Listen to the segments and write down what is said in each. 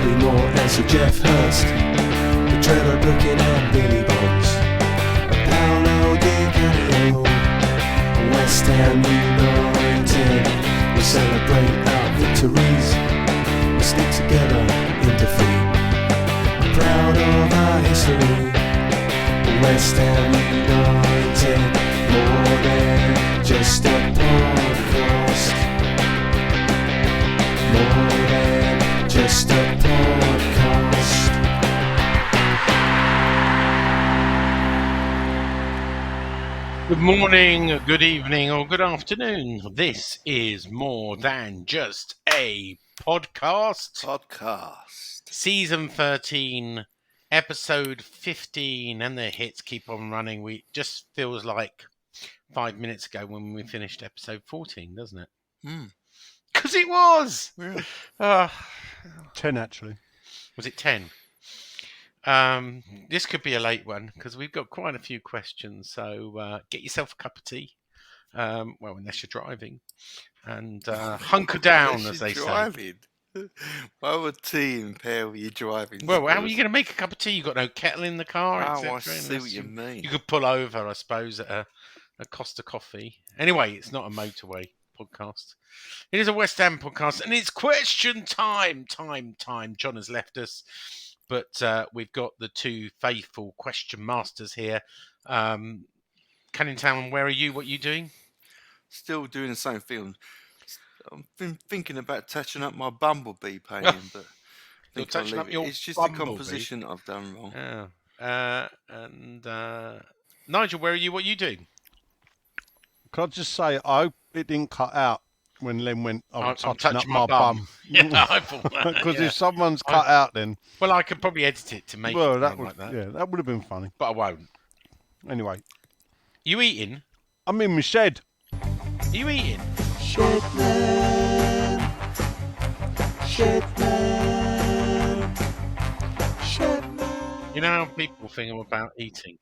Bobby Moore and Sir Jeff Hurst, the Trevor Brooking and Billy Bonds, Paolo Di Canio, West Ham United. We celebrate our victories, we stick together in defeat. Proud of our history, West Ham United, more than just a podcast, more than just a podcast. Good morning, good evening, or good afternoon. This is More Than Just a Podcast. Season 13, episode 15, and the hits keep on running. We just feels like 5 minutes ago when we finished episode 14, doesn't it? Because it was! Yeah. 10 actually. Was it 10? This could be a late one because we've got quite a few questions. So get yourself a cup of tea. Well, unless you're driving, and hunker down, as they say. Why would tea impair with you driving? Well, how are you going to make a cup of tea? You've got no kettle in the car, etc. I see what you mean. You could pull over, I suppose, at a Costa Coffee. Anyway, it's not a motorway podcast. It is a West Ham podcast, and it's question time. John has left us. But we've got the two faithful question masters here. Canning Town, where are you? What are you doing? Still doing the same thing. I've been thinking about touching up my bumblebee painting, but it's just the composition I've done wrong. And Nigel, where are you? What are you doing? Can I just say, I hope it didn't cut out when Len went, I'm touching up my bum. Yeah, I thought that. Because if someone's cut out, then... Well, I could probably edit it to make it like that. Yeah, that would have been funny. But I won't. Anyway. You eating? I'm in my shed. Are you eating? Shedman. You know how people think about eating?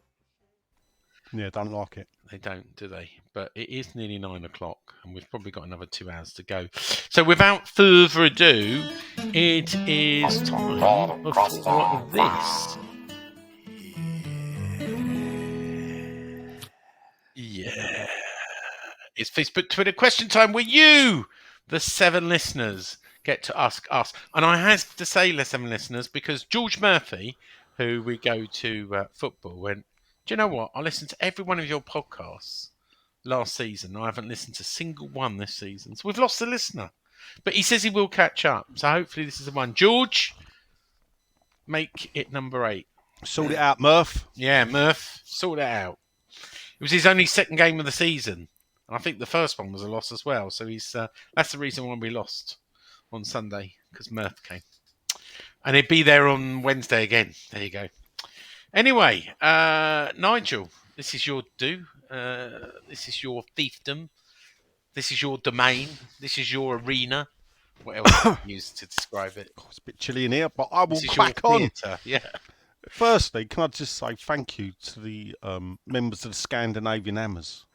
Yeah, don't like it. They don't, do they? But it is nearly 9 o'clock, and we've probably got another 2 hours to go. So without further ado, it is time for this. Yeah. It's Facebook, Twitter question time where you, the 7 listeners, get to ask us. And I have to say, 7 listeners, because George Murphy, who we go to football, went, do you know what? I listened to every one of your podcasts last season. I haven't listened to a single one this season. So we've lost a listener. But he says he will catch up. So hopefully this is the one. George, make it number 8. Sort it out, Murph. Yeah, Murph, sort it out. It was his only second game of the season. I think the first one was a loss as well. So he's that's the reason why we lost on Sunday, because Murph came. And he'd be there on Wednesday again. There you go. Anyway, Nigel, this is your due. This is your fiefdom. This is your domain. This is your arena. What else can you use to describe it? It's a bit chilly in here, but I will crack your on. theatre. Yeah. Firstly, can I just say thank you to the members of the Scandinavian Hammers,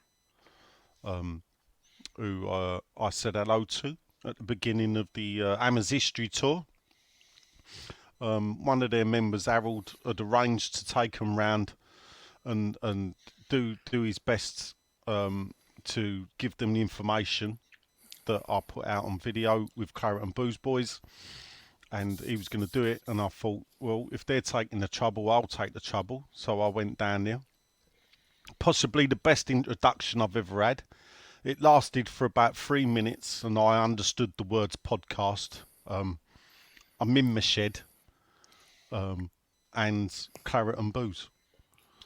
who I said hello to at the beginning of the Hammers History Tour. One of their members, Harold, had arranged to take them round and do his best to give them the information that I put out on video with Claret and Booze Boys, and he was going to do it. And I thought, well, if they're taking the trouble, I'll take the trouble. So I went down there. Possibly the best introduction I've ever had. It lasted for about 3 minutes, and I understood the words podcast. I'm in my shed. And Claret and Booze.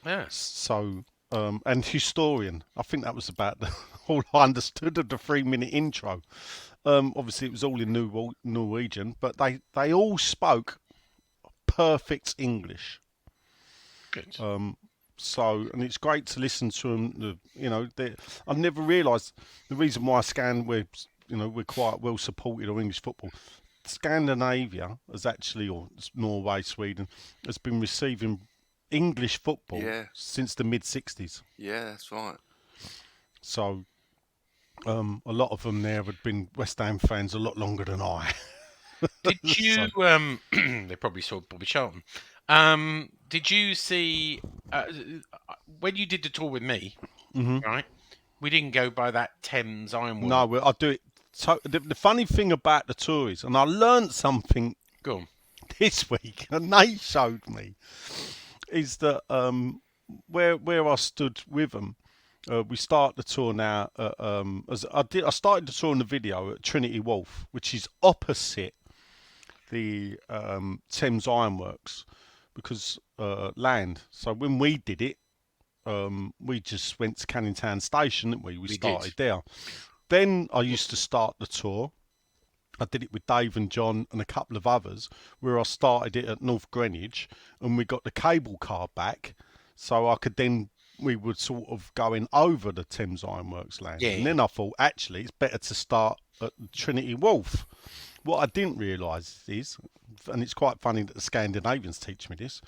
Yeah. So, and historian. I think that was about all I understood of the 3-minute intro. Obviously, it was all in Norwegian, but they all spoke perfect English. Good. So, and it's great to listen to them. I've never realised the reason why we're quite well supported on English football. Scandinavia has actually, or Norway, Sweden, has been receiving English football since the mid-60s. Yeah, that's right. So a lot of them there had been West Ham fans a lot longer than I. Did you? They probably saw Bobby Charlton. Did you see when you did the tour with me? Right, we didn't go by that Thames Ironworks. No, I do it. So the funny thing about the tour is, and I learned something. Go on. This week, and Nate showed me, is that where I stood with them. We start the tour now. I started the tour in the video at Trinity Wharf, which is opposite the Thames Ironworks, because land. So when we did it, we just went to Canning Town Station, didn't we? We started there. Then I used to start the tour. I did it with Dave and John and a couple of others, where I started it at North Greenwich, and we got the cable car back, so I could then, we would sort of going over the Thames Ironworks land. Yeah. And then I thought, actually, it's better to start at Trinity Wharf. What I didn't realise is, and it's quite funny that the Scandinavians teach me this,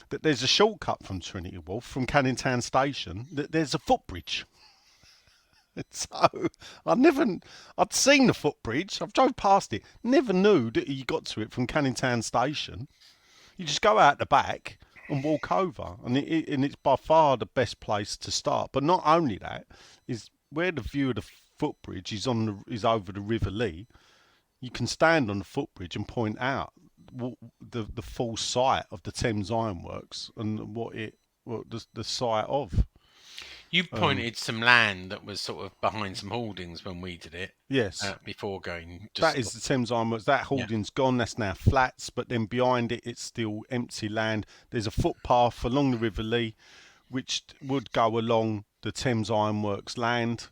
that there's a shortcut from Trinity Wharf, from Canning Town Station, that there's a footbridge. So I'd seen the footbridge, I've drove past it, never knew that you got to it from Canning Town Station. You just go out the back and walk over, and it's by far the best place to start. But not only that, is where the view of the footbridge is over the River Lee. You can stand on the footbridge and point out the full site of the Thames Ironworks and the site of. You pointed some land that was sort of behind some hoardings when we did it. Yes. Before going. That is the Thames Ironworks. That hoarding's gone. That's now flats. But then behind it, it's still empty land. There's a footpath along the River Lee, which would go along the Thames Ironworks land.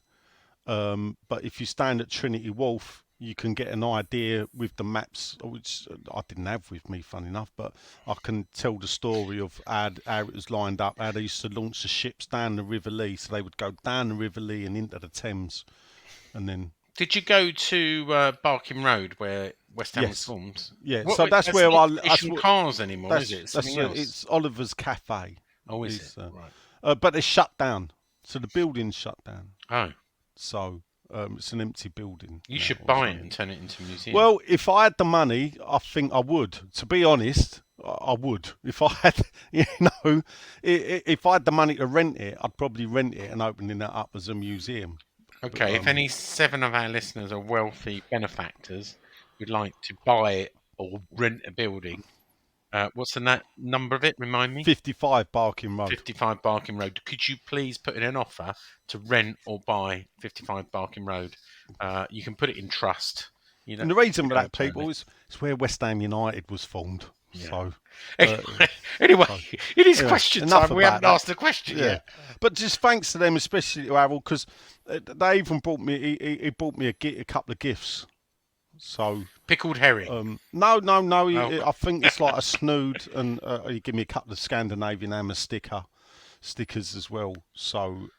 But if you stand at Trinity Wharf, you can get an idea with the maps, which I didn't have with me, fun enough, but I can tell the story of how it was lined up, how they used to launch the ships down the River Lee. So they would go down the River Lee and into the Thames. And then... Did you go to Barking Road, where West Ham was formed? Yeah, so that's where It's not cars anymore, is it? It's Oliver's Cafe. Oh, is it? Right. But it's shut down. So the building's shut down. Oh. So... it's an empty building. You should buy it and turn it into a museum. Well, if I had the money, I think I would. To be honest, I would. If I had, if I had the money to rent it, I'd probably rent it and open it up as a museum. Okay, if any 7 of our listeners are wealthy benefactors who'd like to buy it or rent a building, what's the number of it? Remind me. 55 Barking Road. 55 Barking Road. Could you please put in an offer to rent or buy 55 Barking Road? You can put it in trust. And the reason for that, people, is it's where West Ham United was formed. Yeah. So anyway, it is question time. We haven't asked the question yet. But just thanks to them, especially to Harold, because they even brought me. He brought me a couple of gifts. So pickled herring. No. I think it's like a snood, and he gave me a couple of Scandinavian Hammer stickers as well. So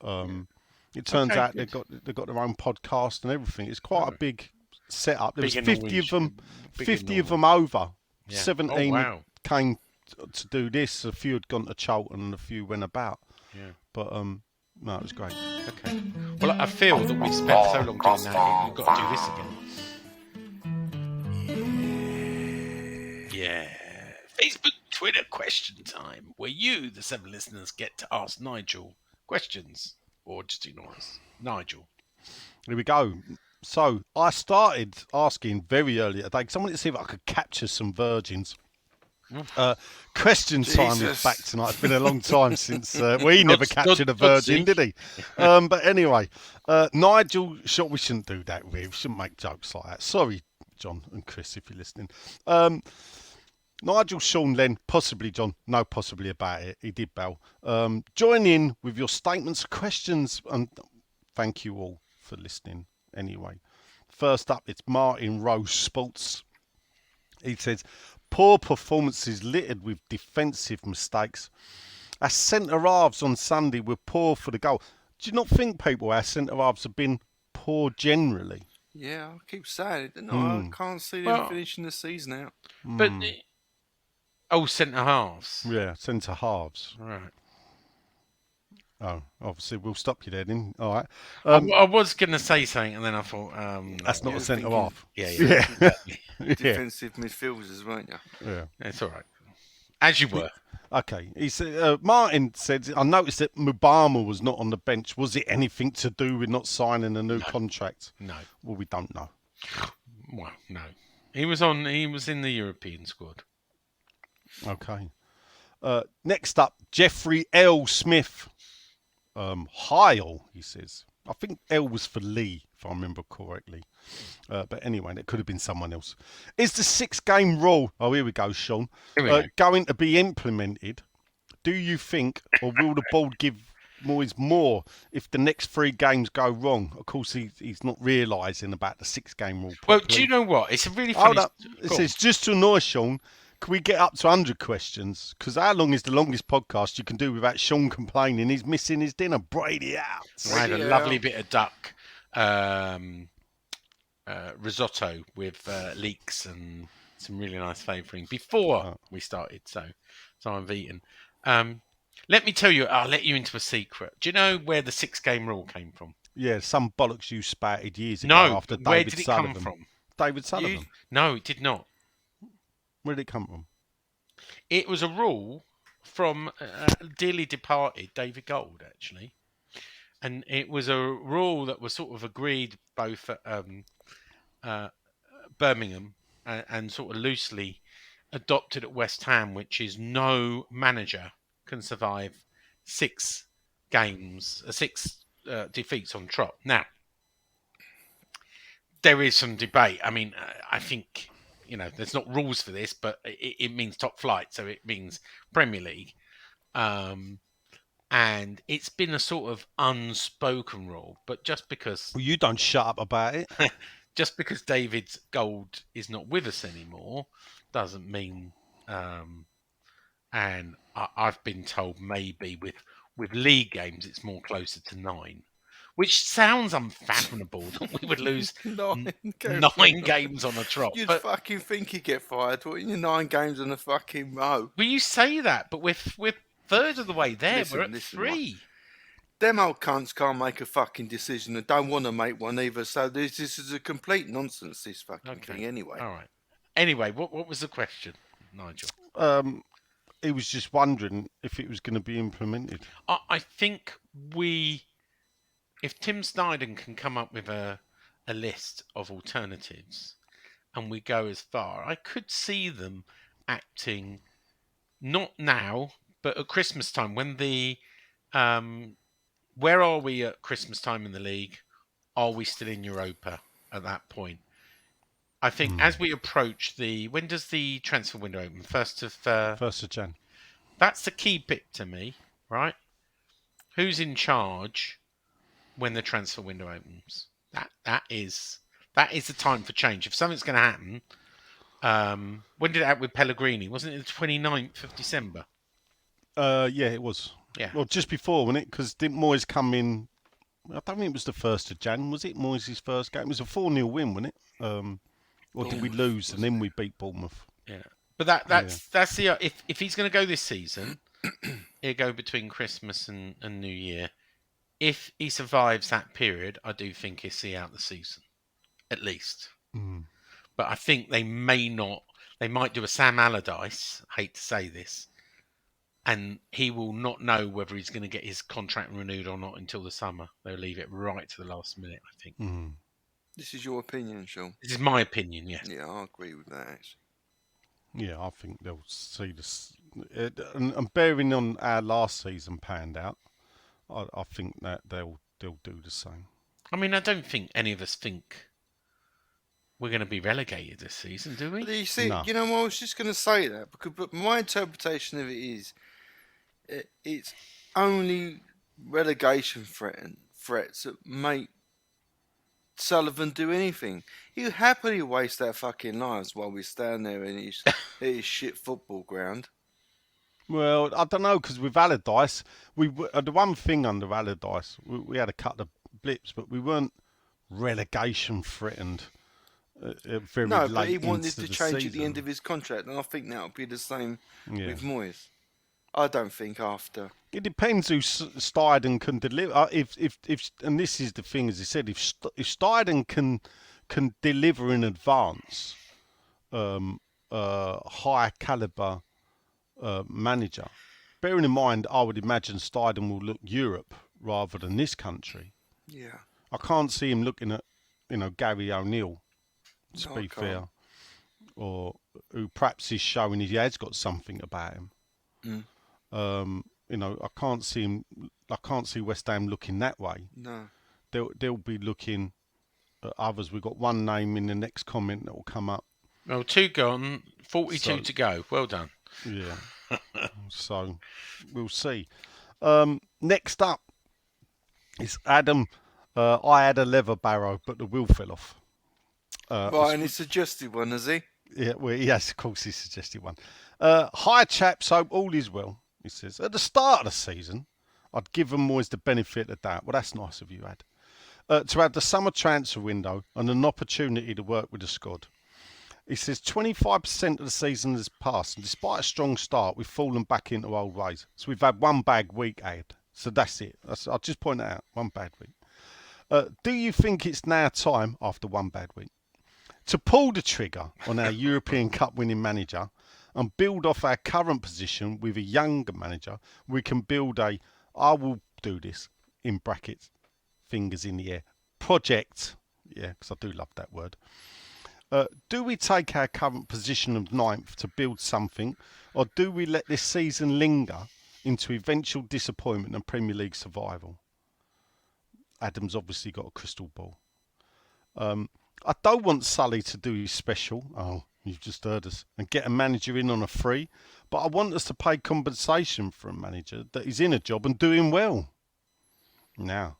it turns out they've got their own podcast and everything. It's quite a big setup. There was 50 of them. 50 of them over. Yeah. 17 came to do this. A few had gone to Charlton, and a few went about. Yeah. But no, it was great. Okay. Well, I feel that we've spent so long doing that, we've got to do this again. Yeah. Facebook, Twitter question time, where you, the 7 listeners, get to ask Nigel questions, or just ignore us. Nigel. Here we go. So I started asking very early today because I wanted to see if I could capture some virgins. Question time is back tonight. It's been a long time since he never captured a virgin, did he? But anyway, Nigel, we shouldn't do that. We shouldn't make jokes like that. Sorry, John and Chris, if you're listening. Nigel, Sean, Len, possibly John, no possibly about it. He did bell. Join in with your statements, questions, and thank you all for listening. Anyway, first up, it's Martin Rose Sports. He says, poor performances littered with defensive mistakes. Our centre-halves on Sunday were poor for the goal. Do you not think, people, our centre-halves have been poor generally? Yeah, I keep saying it. No, I can't see them finishing the season out. But, centre-halves. Yeah, centre-halves. Right. Oh, obviously we'll stop you there then. All right. I was going to say something, and then I thought, that's not a centre half. Yeah. Exactly. Defensive midfielders, weren't you? Yeah. It's all right. As you were. Okay. He said, Martin said, I noticed that Mubama was not on the bench. Was it anything to do with not signing a new contract? No. Well, we don't know. Well, no. He was in the European squad. Okay. Next up, Jeffrey L. Smith. Heil, he says. I think L was for Lee, if I remember correctly. But anyway, it could have been someone else. Is the 6-game rule, oh, here we go, Sean, going to be implemented? Do you think, or will the board give Moyes more if the next 3 games go wrong? Of course, he's not realising about the 6-game rule properly. Well, do you know what? It's a really funny... It says, just to annoy Sean, can we get up to 100 questions? Because how long is the longest podcast you can do without Sean complaining he's missing his dinner? Brady out. I had a lovely bit of duck risotto with leeks and some really nice flavouring before we started. So I've eaten. Let me tell you, I'll let you into a secret. Do you know where the 6-game rule came from? Yeah, some bollocks you spouted years ago after David Sullivan. Where did it come from? David Sullivan? No, it did not. Where did it come from? It was a rule from dearly departed David Gold, actually. And it was a rule that was sort of agreed both at Birmingham and sort of loosely adopted at West Ham, which is no manager can survive 6 games, 6 defeats on trot. Now, there is some debate. I mean, I think... there's not rules for this, but it means top flight, so it means Premier League. And it's been a sort of unspoken rule, but just because... Well, you don't shut up about it. Just because David Gold is not with us anymore doesn't mean... and I've been told maybe with league games it's more closer to 9. Which sounds unfathomable that we would lose 9 games on a trot. You'd fucking think he'd get fired, wouldn't you? 9 games on a fucking row. Well, you say that, but we're third of the way there. We're at 3. Them old cunts can't make a fucking decision and don't want to make one either. So this is a complete nonsense, this fucking thing anyway. All right. Anyway, what was the question, Nigel? He was just wondering if it was going to be implemented. I think if Tim Snydon can come up with a list of alternatives and we go as far, I could see them acting not now, but at Christmas time when the where are we at Christmas time in the league? Are we still in Europa at that point? I think as we approach when does the transfer window open? 1st of Jan. That's the key bit to me, right? Who's in charge when the transfer window opens? That is the time for change. If something's going to happen, when did it happen with Pellegrini? Wasn't it the 29th of December? Yeah, it was. Yeah. Well, just before, wasn't it? Because didn't Moyes come in? I don't think it was the 1st of Jan. Was it Moyes' first game? It was a 4-0 win, wasn't it? Or did we lose and then we beat Bournemouth? Yeah. But that's the if he's going to go this season, he'll go between Christmas and New Year. If he survives that period, I do think he'll see out the season, at least. But I think they may not. They might do a Sam Allardyce. I hate to say this, and he will not know whether he's going to get his contract renewed or not until the summer. They'll leave it right to the last minute, I think. This is your opinion, Sean? This is my opinion, yes. Yeah, I agree with that, actually. Yeah, I think they'll see this. And bearing on our last season panned out, I think that they'll do the same. I mean, I don't think any of us think we're going to be relegated this season, do we? But you see, No. you know, I was just going to say that, but my interpretation of it is it's only relegation threats that make Sullivan do anything. He'll happily waste our fucking lives while we stand there in his shit football ground. Well, I don't know, because with Allardyce, the one thing under Allardyce, we had a couple of blips, but we weren't relegation threatened very no, late but he wanted into to the change season. at the end of his contract, and I think that'll be the same with Moyes. I don't think after. It depends who Steiden can deliver. If and this is the thing, as I said, if Steiden can deliver in advance, high caliber manager. Bearing in mind, I would imagine Steiden will look Europe rather than this country. Yeah. I can't see him looking at, Gary O'Neill, to No, be I can't. fair, or who perhaps is showing he has got something about him. I can't see him. I can't see West Ham looking that way. No. They'll be looking at others. We've got one name in the next comment that will come up. Well, 2 gone, 42 So- to go. Well done. Yeah. So we'll see. Next up is Adam. I had a leather barrow, but the wheel fell off. Right, and he suggested one, has he? Yeah, well, yes, of course, he suggested one. Hi, chaps. Hope all is well. He says, at the start of the season, I'd give them always the benefit of the doubt. Well, that's nice of you, Ad. To have the summer transfer window and an opportunity to work with the squad. He says 25% of the season has passed, and despite a strong start, we've fallen back into old ways. So we've had one bad week, Ad. So that's it. I'll just point that out. One bad week. Do you think it's now time, after one bad week, to pull the trigger on our European Cup winning manager and build off our current position with a younger manager? We can build I will do this, in brackets, fingers in the air, project. Yeah, because I do love that word. Do we take our current position of 9th to build something, or do we let this season linger into eventual disappointment and Premier League survival? Adam's obviously got a crystal ball. I don't want Sully to do his special. Oh, you've just heard us. And get a manager in on a free. But I want us to pay compensation for a manager that is in a job and doing well. Now,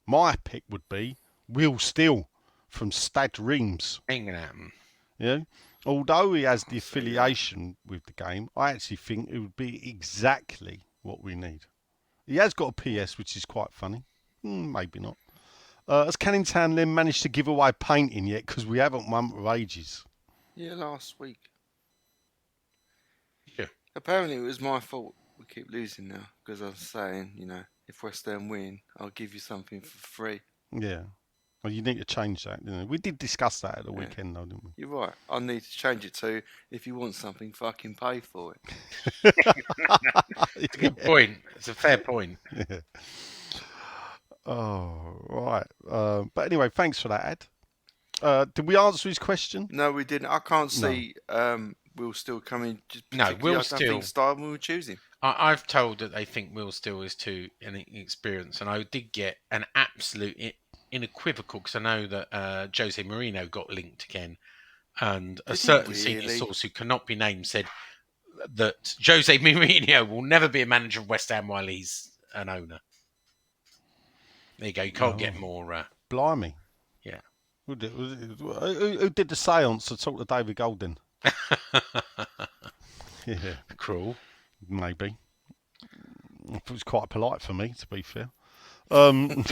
my pick would be Will Steele from Stade Reims. Ain't gonna happen. Yeah. Although he has the affiliation with the game, I actually think it would be exactly what we need. He has got a PS, which is quite funny. Maybe not. Has Canning Town then managed to give away painting yet? Because we haven't won for ages. Yeah, last week. Yeah. Apparently, it was my fault. We keep losing now because I was saying, if West Ham win, I'll give you something for free. Yeah. Well, you need to change that. We did discuss that at the weekend, though, didn't we? You're right. I need to change it to, if you want something, fucking pay for it. It's a good point. It's a fair point. Yeah. Oh, right. But anyway, thanks for that, Ad. Did we answer his question? No, we didn't. I can't see Will Steele coming. No, Will I don't Steele. think Stein will choose him. I've told that they think Will Steele is too inexperienced, and I did get an absolute unequivocal, because I know that Jose Mourinho got linked again, and a certain senior source who cannot be named said that Jose Mourinho will never be a manager of West Ham while he's an owner. There you go. You can't get more. Blimey. Yeah. Who did the seance to talk to David Golding? Yeah. Cruel. Maybe. It was quite polite for me, to be fair. In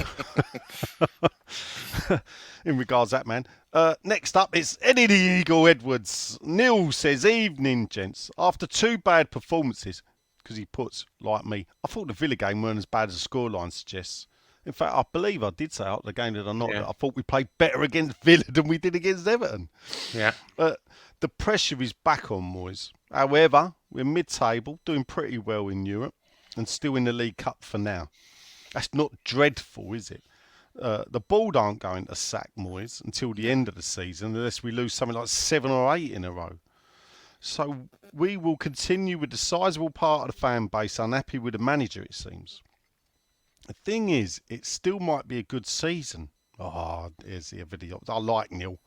regards to that, man. Next up, it's Eddie the Eagle Edwards. Neil says, evening, gents. After 2 bad performances, because he puts, like me, I thought the Villa game weren't as bad as the scoreline suggests. In fact, I believe I did say out the game that I thought we played better against Villa than we did against Everton. Yeah. The pressure is back on Moyes. However, we're mid-table, doing pretty well in Europe, and still in the League Cup for now. That's not dreadful, is it? The board aren't going to sack Moyes until the end of the season, unless we lose something like 7 or 8 in a row. So we will continue with the sizable part of the fan base unhappy with the manager, it seems. The thing is, it still might be a good season. Oh, here's the video. I like Neil.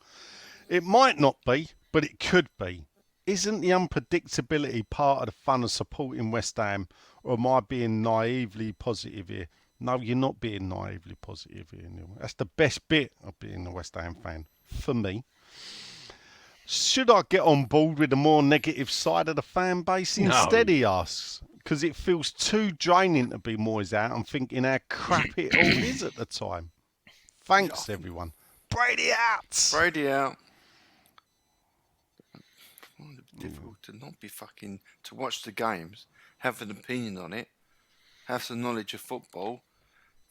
It might not be, but it could be. Isn't the unpredictability part of the fun of supporting West Ham, or am I being naively positive here? No, you're not being naively positive here, Neil. That's the best bit of being a West Ham fan, for me. Should I get on board with the more negative side of the fan base instead, he asks? Because it feels too draining to be Moyes out and thinking how crap it all is at the time. Thanks, everyone. Brady out! Brady out. Difficult to not be to watch the games, have an opinion on it, have some knowledge of football,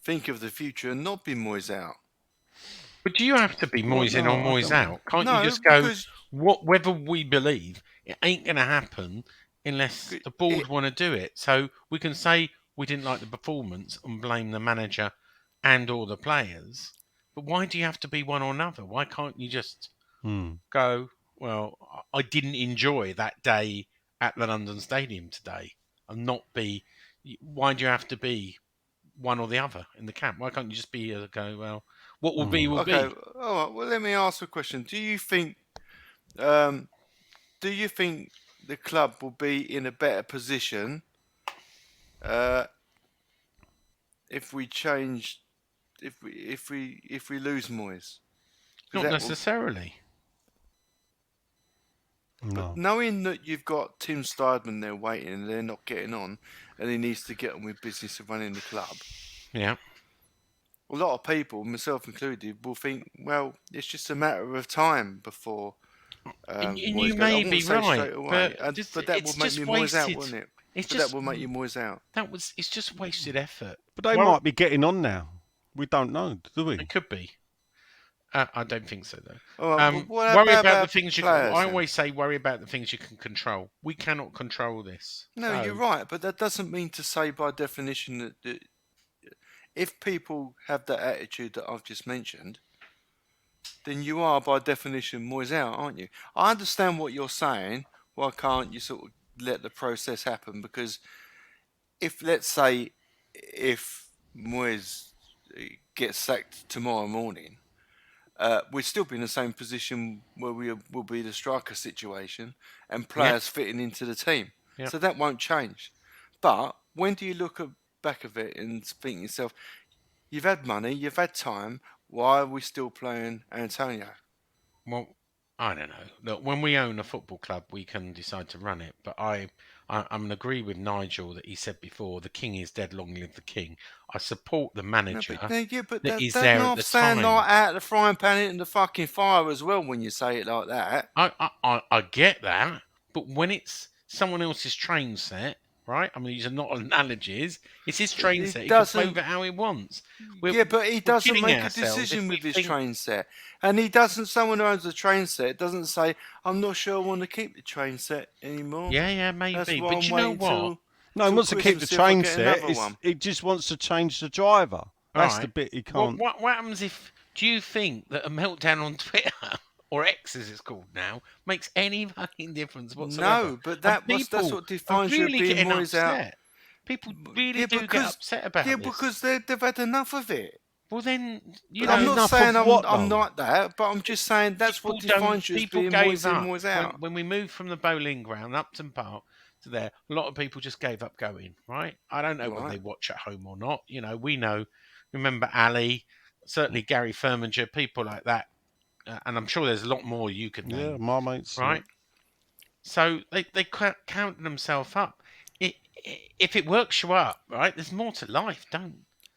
think of the future, and not be Moyes out. But do you have to be Moyes in or no, I Moyes don't. out? Can't you No, just go, because whether we believe, it ain't going to happen unless the board want to do it. So we can say we didn't like the performance and blame the manager and or the players. But why do you have to be one or another? Why can't you just go, well, I didn't enjoy that day at the London Stadium today, and not be, why do you have to be one or the other in the camp? Why can't you just be go, well, what will be will okay, be? all right. Well, let me ask a question. Do you think the club will be in a better position if we change, if we lose Moyes? 'Cause Not that will- necessarily. No. knowing that you've got Tim Steidman there waiting and they're not getting on, and he needs to get on with business of running the club, Yeah. a lot of people, myself included, will think, well, it's just a matter of time before And Moyes you goes. I may won't be say right, straight away, but but that will make me Moyes out, wasted. wouldn't it? It's But just that will make you Moyes out. it's just wasted effort. But they Well, might be getting on now. We don't know, do we? It could be. I don't think so though. All right, well, what Worry about the our things you. players I then? always say worry about the things you can control. We cannot control this. No, So, you're right, but that doesn't mean to say by definition that if people have that attitude that I've just mentioned, then you are by definition Moyes out, aren't you? I understand what you're saying. Why can't you sort of let the process happen? Because if, let's say, if Moyes gets sacked tomorrow morning, we'd still be in the same position where we will be the striker situation and players fitting into the team. Yeah. So that won't change. But when do you look back of it and think to yourself, you've had money, you've had time, why are we still playing Antonio? well, I don't know. Look, when we own a football club, we can decide to run it. But I'm going to agree with Nigel that he said before, the king is dead, long live the king. I support the manager But that is that's there at not the saying time. like out of the frying pan into the fucking fire as well when you say it like that. I get that, but when it's someone else's train set, right? I mean, these are not analogies. It's his train He set. He can doesn't- move it how he wants. But he doesn't kidding make a ourselves decision if we with his think- train set. And he doesn't, someone who owns a train set doesn't say, I'm not sure I want to keep the train set anymore. Yeah, That's maybe. why But I'm you know waiting what? till No, he till wants to keep the Christmas if I train get set. another one. He just wants to change the driver. That's the Alright. bit he can't. What happens if? Do you think that a meltdown on Twitter or X, as it's called now, makes any fucking difference whatsoever? No, but And that's people what are defines you really being getting Moyes out. upset. People really Yeah, do get because- upset about Yeah, this. because they've had enough of it. Well, then you I'm know. not enough saying of what, I'm though? like that, but I'm just saying that's what defines you as People being gave Moyes in, up Moyes out. when we moved from the bowling ground Upton Park to there. A lot of people just gave up going. Right? I don't know whether Right. they watch at home or not. You know, we know. Remember Ali? Certainly Gary Firminger, people like that, and I'm sure there's a lot more you could Yeah, name. my mates. Right? So they counted themselves up. If it works you up, right? There's more to life.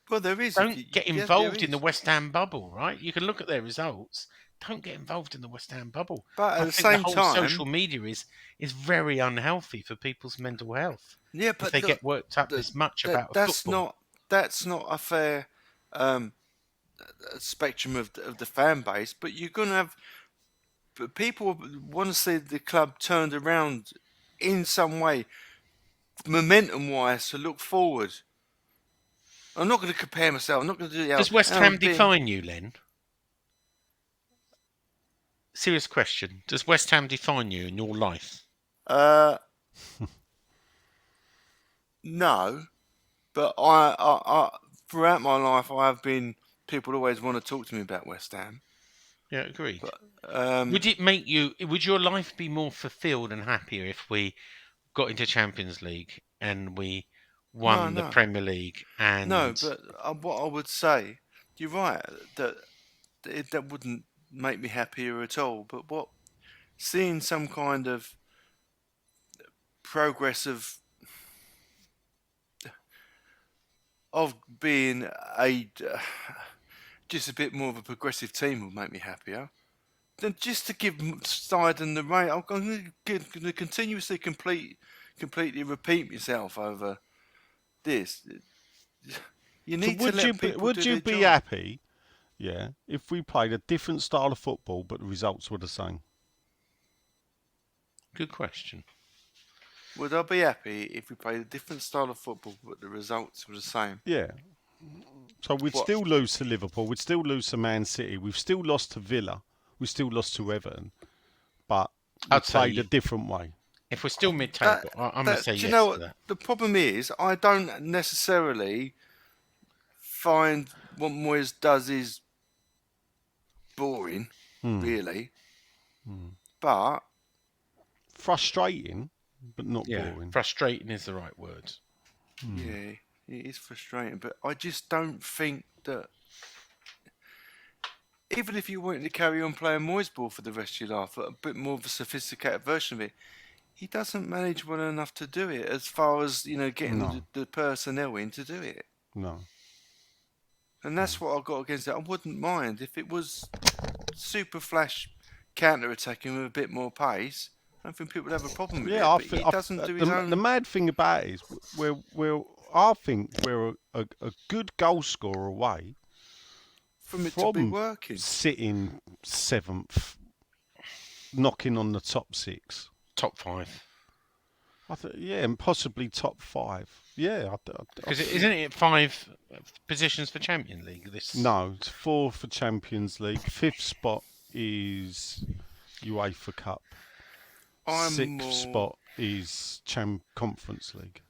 Well, there is. Don't get there involved in the is. West Ham bubble, right? You can look at their results. Don't get involved in the West Ham bubble. But at I the think same the whole time, social media is very unhealthy for people's mental health. yeah, If but they look, get worked up this much about that's football. that's not a fair spectrum of the fan base. But you're gonna have people want to see the club turned around in some way, momentum wise, to look forward. I'm not going to compare myself. I'm not going to do. Does West Ham define you, Len? Serious question. Does West Ham define you in your life? No, but I throughout my life I have been. People always want to talk to me about West Ham. Yeah, agreed. But, Would it make you? Would your life be more fulfilled and happier if we got into Champions League and we won the No. Premier League? And No, but what I would say, you're right that that wouldn't make me happier at all. But seeing some kind of progress of being just a bit more of a progressive team would make me happier. then just to give side and the rate, I'm going to continuously completely repeat myself over this. You need to let people would do you their be job. happy, yeah, if we played a different style of football but the results were the same? Good question. Would I be happy if we played a different style of football but the results were the same? Yeah. So we'd What? still lose to Liverpool. We'd still lose to Man City. We've still lost to Villa. We still lost to Everton. But we I'd say played a different way. if we're still mid-table, I'm going to say Do yes you know to what that. the problem is? I don't necessarily find what Moyes does is boring, really. But Frustrating, but not Yeah, boring. frustrating is the right word. yeah, it is frustrating. But I just don't think that. Even if you wanted to carry on playing Moyes ball for the rest of your life, a bit more of a sophisticated version of it, he doesn't manage well enough to do it. As far as getting No. the personnel in to do it, No. and that's what I got against it. I wouldn't mind if it was super flash counter attacking with a bit more pace. I don't think people would have a problem with it. But he doesn't do his own. The mad thing about it is I think we're a good goal scorer away From it to be working. sitting 7th, knocking on the top 6. Top 5. Yeah, and possibly top 5. Yeah, Because isn't it 5 positions for Champions League? No, it's 4 for Champions League. 5th spot is UEFA Cup. 6th spot is Conference League.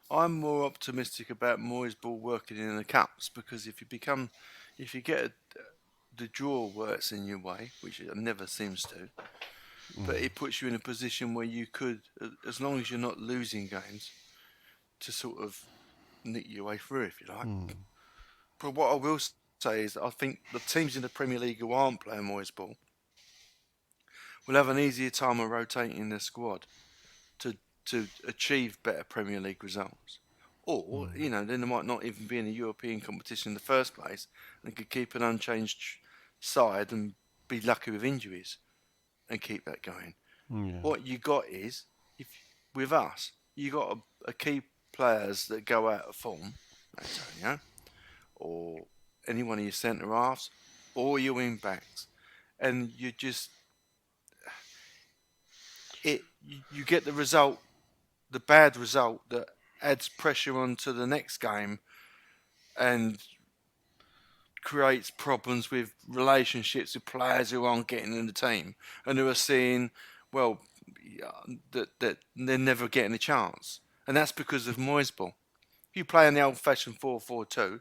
I'm more optimistic about Moyes ball working in the cups because if you get the draw works in your way, which it never seems to, but it puts you in a position where you could, as long as you're not losing games, to sort of nick your way through, if you like. But what I will say is I think the teams in the Premier League who aren't playing Moyes ball will have an easier time of rotating their squad to achieve better Premier League results. Or, then they might not even be in a European competition in the first place and could keep an unchanged side and be lucky with injuries and keep that going. Yeah. What you got is, with us, you got a key players that go out of form, Antonio, or any one of your centre halves, or your wing backs, and you just you get the result, the bad result that adds pressure onto the next game, and creates problems with relationships with players who aren't getting in the team and who are seeing, well, that they're never getting a chance. And that's because of Moyes ball. If you play in the old-fashioned 4-4-2,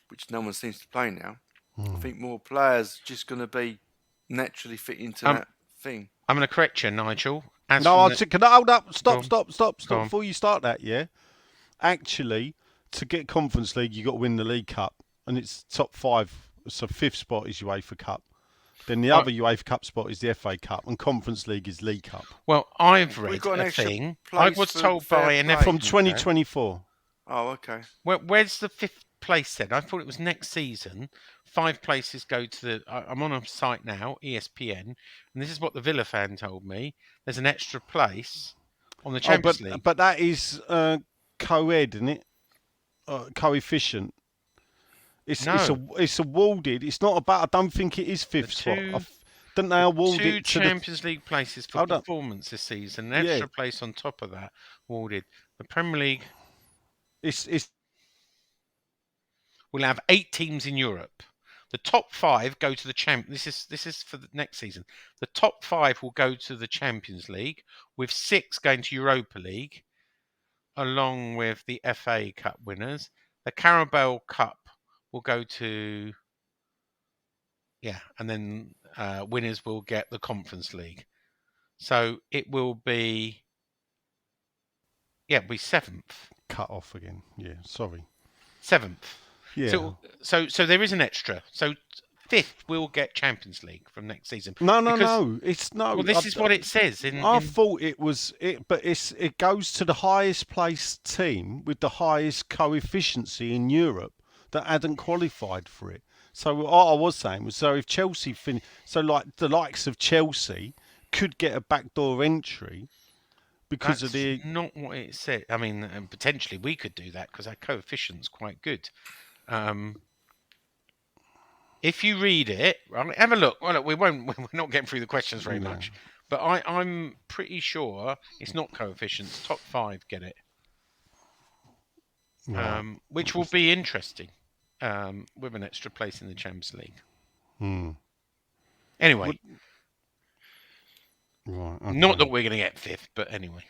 which no one seems to play now, I think more players just going to be naturally fit into that thing. I'm going to correct you, Nigel. Can I hold up? Stop Go on. before you start that, yeah? Actually, to get Conference League, you got to win the League Cup, and it's top 5. So 5th spot is UEFA Cup. Then the other UEFA Cup spot is the FA Cup, and Conference League is League Cup. Well, I've read got an a extra thing. place I was for told fair by an play. F- From 2024. Oh, okay. Where's the 5th place then? I thought it was next season. 5 places go to the. I'm on a site now, ESPN, and this is what the Villa fan told me. There's an extra place on the Champions League. But that is co-ed, isn't it? Coefficient. It's awarded. It's not about. I don't think it is 5th spot. Don't they award 2 it to Champions League places for Hold up. performance this season? An extra place on top of that awarded. The Premier League It's will have 8 teams in Europe. The top 5 go to the This is for the next season. The top 5 will go to the Champions League, with 6 going to Europa League, along with the FA Cup winners. The Carabao Cup will go to, and then winners will get the Conference League. So it will be, be 7th. cut off again. Yeah, sorry. 7th. Yeah. So there is an extra. So 5th will get Champions League from next season. No. It's no. Well, this is what it says. I thought it was it, but it goes to the highest placed team with the highest coefficiency in Europe that hadn't qualified for it. So what I was saying was, so if Chelsea so like the likes of Chelsea could get a backdoor entry because of That's the not what it said. I mean, potentially we could do that because our coefficient's quite good. If you read it, right, have a look. Well, look, we won't. We're not getting through the questions very Yeah. much, but I'm pretty sure it's not coefficients. Top 5 get it, Right. which will be interesting with an extra place in the Champions League. Hmm. Anyway, Right. Okay. not that we're going to get 5th, but anyway.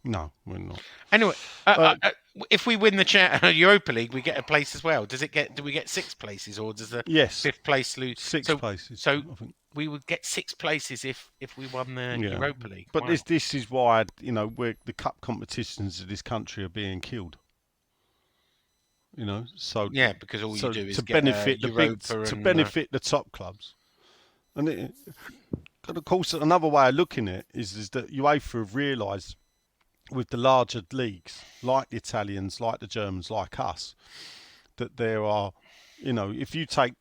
No, we're not. Anyway, if we win the Europa League, we get a place as well. Do we get 6 places, or does the Yes. 5th place lose? 6 places. So I think. we would get 6 places if we won the Yeah. Europa League. But Wow. this is why where the cup competitions of this country are being killed. So Yeah, because all you do is to get benefit the Europa to benefit the top clubs, and of course another way of looking at it is that UEFA have realised with the larger leagues like the Italians, like the Germans, like us, that there are, if you take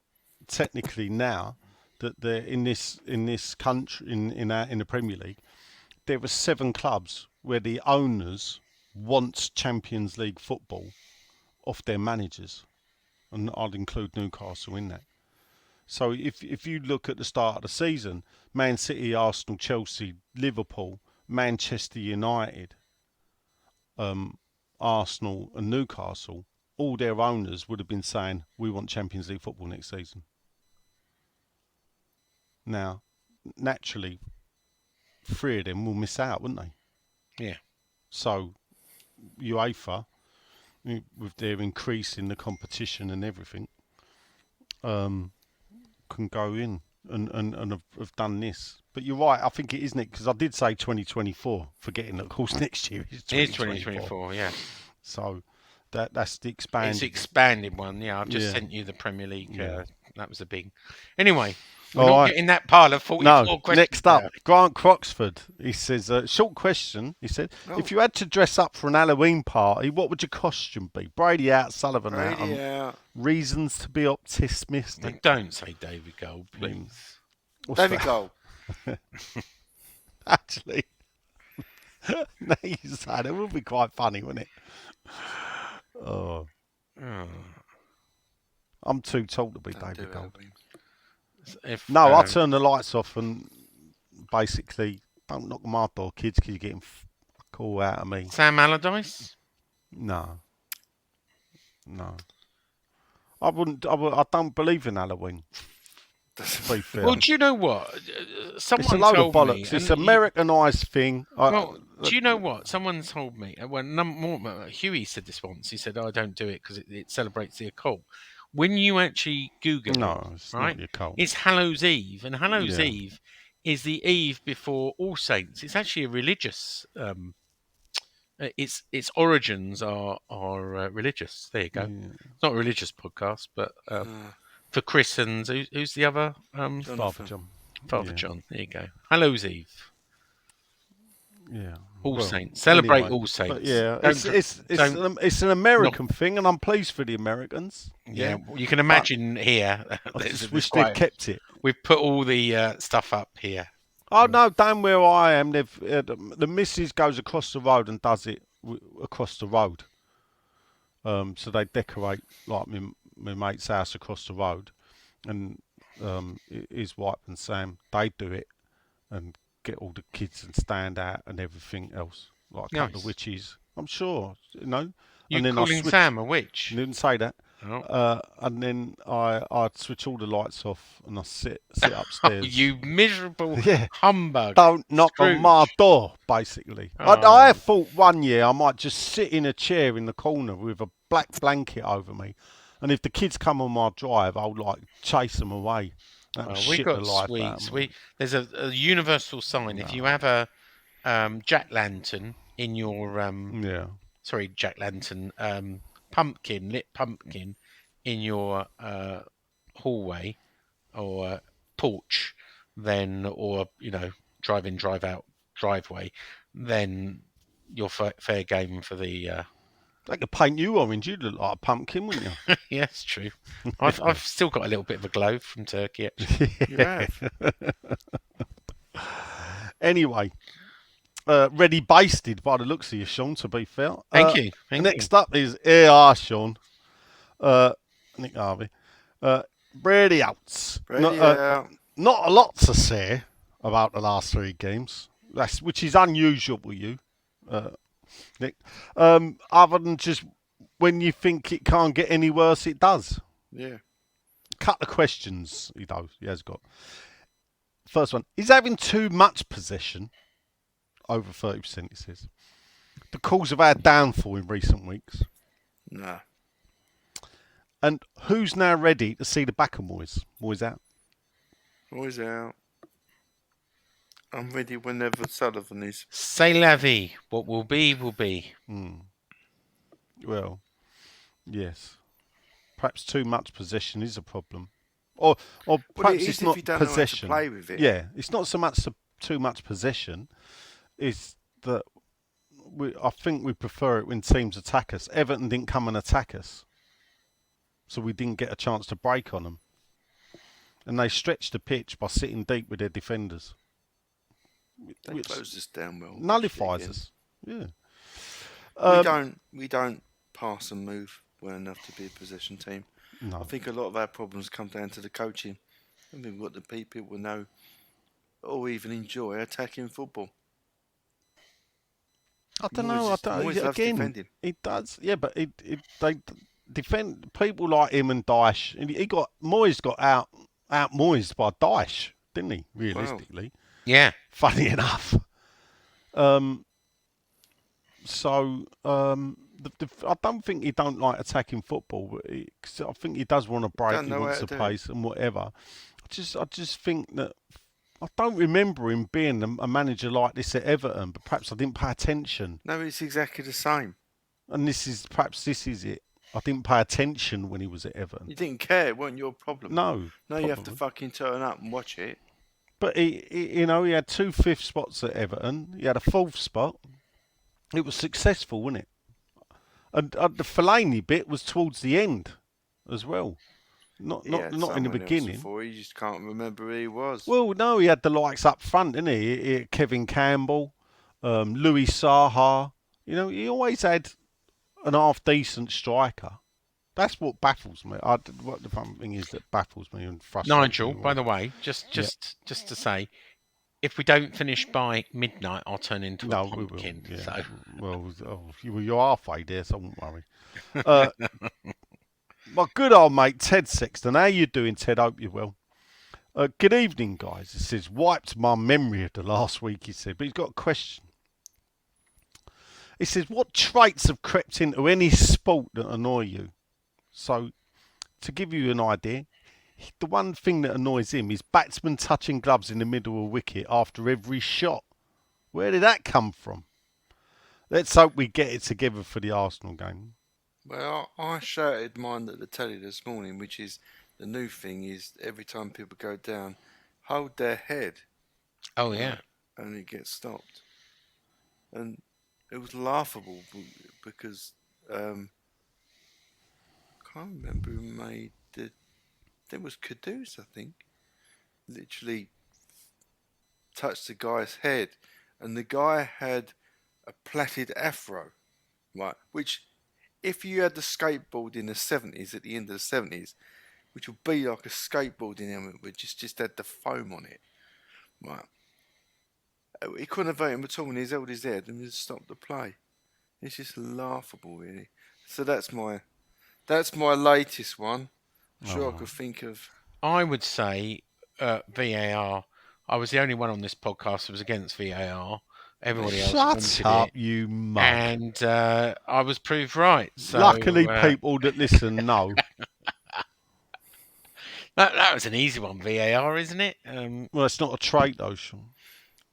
technically now that they're in this country in the Premier League, there are 7 clubs where the owners want Champions League football off their managers, and I'd include Newcastle in that. So if you look at the start of the season, Man City, Arsenal, Chelsea, Liverpool, Manchester United, Arsenal and Newcastle, all their owners would have been saying, we want Champions League football next season. Now, naturally, 3 of them will miss out, wouldn't they? Yeah. So, UEFA, with their increase in the competition and everything, can go in and have done this. But you're right, I think it is, Nick, because I did say 2024, forgetting that, of course, next year is 2024. It is 2024, yeah. So that's the expanded. It's the expanded one, yeah. I've just sent you the Premier League. That was a big... Anyway, we're not getting that pile of 44 questions. Next up, Grant Croxford. He says, short question. He said, if you had to dress up for an Halloween party, what would your costume be? Brady out, Sullivan out. Brady out. Reasons to be optimistic. Don't say David Gold, please. What's David that? Gold. Actually, now you say it would be quite funny, wouldn't it? Oh. I'm too tall to be David Gold. No, I'll turn the lights off and basically don't knock on my door, kids, because you're getting fuck out of me. Sam Allardyce? No. I don't believe in Halloween. To be fair. Well, do you know what? Someone it's a load of told me, bollocks. It's an Americanised thing. Well, do you know what? Someone told me. Huey said this once. He said, "I don't do it because it celebrates the occult." When you actually Google it's right, not the occult. It's Hallows Eve, and Hallows Eve is the eve before All Saints. It's actually a religious. Its origins are religious. There you go. It's not a religious podcast, but for Chris and who's the other? Father John. Father John. There you go. Hallows Eve. Yeah. All Saints. Celebrate anyway, All Saints. But yeah, it's an American thing, and I'm pleased for the Americans. Yeah, you can imagine here. I just wish they'd kept it. We've put all the stuff up here. Oh no, down where I am, they've the missus goes across the road and does it across the road. So they decorate like my mate's house across the road, and his wife and Sam, they do it and get all the kids and stand out and everything else, like a couple of witches. I'm sure, You and then calling Sam a witch? I didn't say that. Oh. And then I'd switch all the lights off and I sit upstairs. Oh, you miserable humbug! Don't knock on my door, basically. I thought one year I might just sit in a chair in the corner with a black blanket over me, and if the kids come on my drive, I'll like chase them away. We've got sweets. There's a universal sign. If you have a jack lantern in your jack lantern lit pumpkin in your hallway or porch, then drive out driveway, then you're fair game for the They could paint you orange. You'd look like a pumpkin, wouldn't you? Yeah, it's true. I've still got a little bit of a glow from Turkey, actually. You have. Anyway, ready basted by the looks of you, Sean, to be fair. Thank you. Next up is AR, Sean. Nick Harvey. Brady outs. Brady out. Not a lot to say about the last 3 games. Which is unusual with you, Nick. Other than just when you think it can't get any worse, it does. Yeah. Cut the questions, he has got. First one, is having too much possession, over 30%, he says, the cause of our downfall in recent weeks? Nah. And who's now ready to see the back of Moyes? Moyes out. Always out. I'm ready whenever Sullivan is. C'est la vie. What will be, will be. Well, yes. Perhaps too much possession is a problem. Or perhaps it's not possession. Know how to play with it. Yeah, it's not so much too much possession. It's that I think we prefer it when teams attack us. Everton didn't come and attack us, so we didn't get a chance to break on them. And they stretched the pitch by sitting deep with their defenders. They closed us down well. Nullifies us. Yeah. We don't pass and move well enough to be a possession team. No. I think a lot of our problems come down to the coaching. I mean, what the people will know or even enjoy attacking football. I don't know. Again, it does. Yeah, but they defend people like him and Daesh. And Moyes got out Moyes by Daesh, didn't he? Realistically. Wow. Yeah. Funny enough. I don't think he don't like attacking football, but I think he does want to break. He wants the pace and whatever. I just think that I don't remember him being a manager like this at Everton, but perhaps I didn't pay attention. No, it's exactly the same. And this is it. I didn't pay attention when he was at Everton. You didn't care. It wasn't your problem. No. No, you have to fucking turn up and watch it. But he had 2 5th spots at Everton. He had a 4th spot. It was successful, wasn't it? And the Fellaini bit was towards the end as well. Not in the beginning. You just can't remember who he was. Well, no, he had the likes up front, didn't he? He had Kevin Campbell, Louis Saha. He always had an half-decent striker. That's what baffles me. What the fun thing is that baffles me and frustrates Nigel, me. by the way, just to say, if we don't finish by midnight, I'll turn into a pumpkin. We will. Yeah. So. Well, you're halfway there, so I won't worry. My good old mate Ted Sexton. How you doing, Ted? Hope you're well. Good evening, guys. He says, wiped my memory of the last week, he said, but he's got a question. He says, what traits have crept into any sport that annoy you? So, to give you an idea, the one thing that annoys him is batsmen touching gloves in the middle of a wicket after every shot. Where did that come from? Let's hope we get it together for the Arsenal game. Well, I shouted mine at the telly this morning, which is the new thing is every time people go down, hold their head. Oh, yeah. And it gets stopped. And it was laughable because I can't remember who made the. There was Kudus, I think. Literally touched the guy's head, and the guy had a plaited afro, right? Which, if you had the skateboard in the 70s, at the end of the 70s, which would be like a skateboarding helmet, but just had the foam on it, right? He couldn't have hit him at all, and he's held his head and just stopped the play. It's just laughable, really. So that's my latest one. I'm sure I could think of. I would say VAR. I was the only one on this podcast who was against VAR. Everybody else Shut up, it. You mug. And I was proved right. So, luckily, people that listen know. That was an easy one, VAR, isn't it? Well, it's not a trait, though, Sean.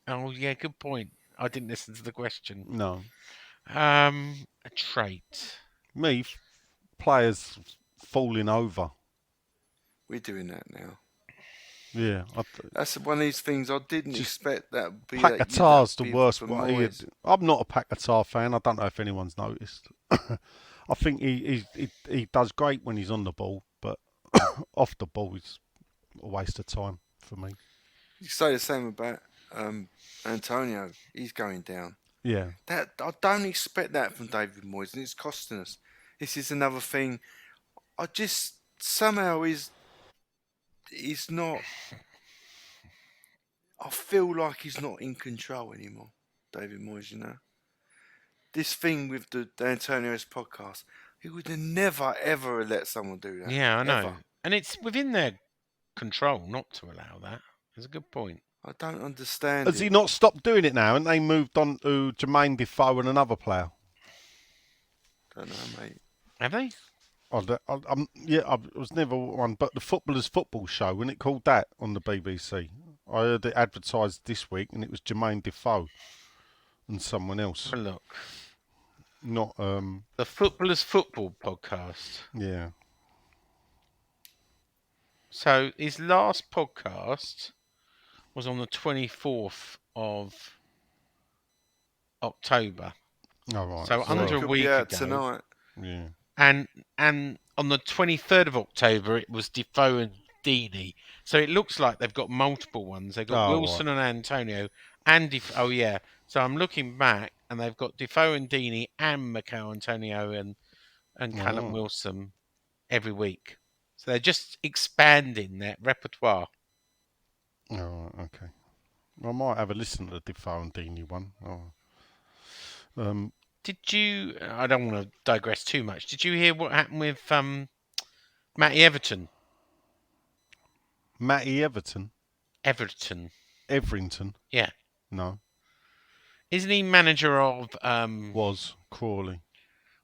Oh, yeah, good point. I didn't listen to the question. No. A trait. Players falling over. We're doing that now. Yeah. That's one of these things I didn't expect that would be. Paquetá's the worst one. I'm not a Paquetá fan. I don't know if anyone's noticed. I think he does great when he's on the ball, but off the ball is a waste of time for me. You say the same about Antonio. He's going down. Yeah. That I don't expect that from David Moyes, and it's costing us. This is another thing. I just somehow he's not. I feel like he's not in control anymore, David Moyes. You know, this thing with the Antonio's podcast, he would have never ever let someone do that. Yeah, I know. Ever. And it's within their control not to allow that. That's a good point. I don't understand. Has he not stopped doing it now? And they moved on to Jermaine Defoe and another player. Don't know, mate. Have they? I was never one, but the Footballers Football Show, when it called that on the BBC, I heard it advertised this week, and it was Jermaine Defoe and someone else. Have a look. Not The Footballers Football podcast. Yeah. So his last podcast was on the 24th of October. Oh, right. So under a Could week be out ago. tonight. Yeah. And on the 23rd of October, it was Defoe and Deeney. So it looks like they've got multiple ones. They've got Wilson and Antonio and Defoe. Oh, yeah. So I'm looking back, and they've got Defoe and Deeney and Macau Antonio and Callum Wilson every week. So they're just expanding their repertoire. Oh, okay. I might have a listen to the Defoe and Deeney one. Did you... I don't want to digress too much. Did you hear what happened with Matty Everton? Matty Everton? Everington. Yeah. No. Isn't he manager of... Was Crawley.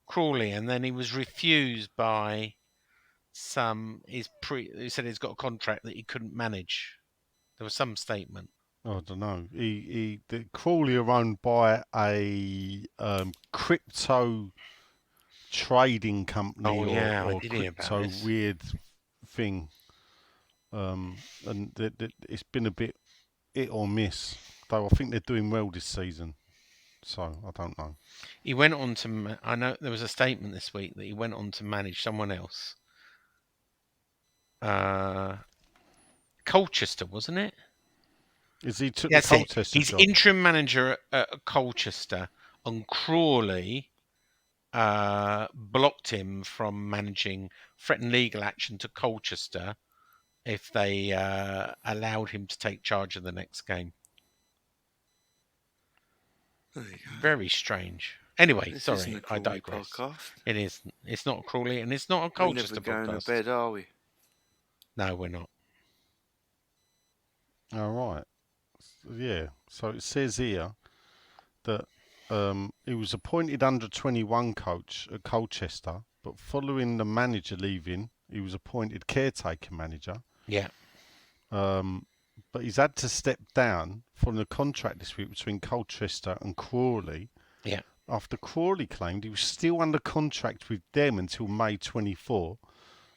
Crawley, and then he was refused by he said he's got a contract that he couldn't manage. There was some statement. I don't know. The Crawley are owned by a crypto trading company or crypto weird thing. And it's been a bit hit or miss. Though I think they're doing well this season. So I don't know. He went on to. I know there was a statement this week that he went on to manage someone else. Colchester, wasn't it? Is he took the Colchester He's job? interim manager at Colchester, and Crawley blocked him from managing, threatened legal action to Colchester if they allowed him to take charge of the next game. There you go. Very strange. Anyway, This sorry, isn't a I Crawley digress. podcast. It isn't. It's not a Crawley, and it's not a We're Colchester never going podcast. to bed, are we? No, we're not. All right. Yeah. So it says here that he was appointed under 21 coach at Colchester, but following the manager leaving, he was appointed caretaker manager. Yeah. But he's had to step down from the contract dispute between Colchester and Crawley. Yeah. After Crawley claimed he was still under contract with them until May 24,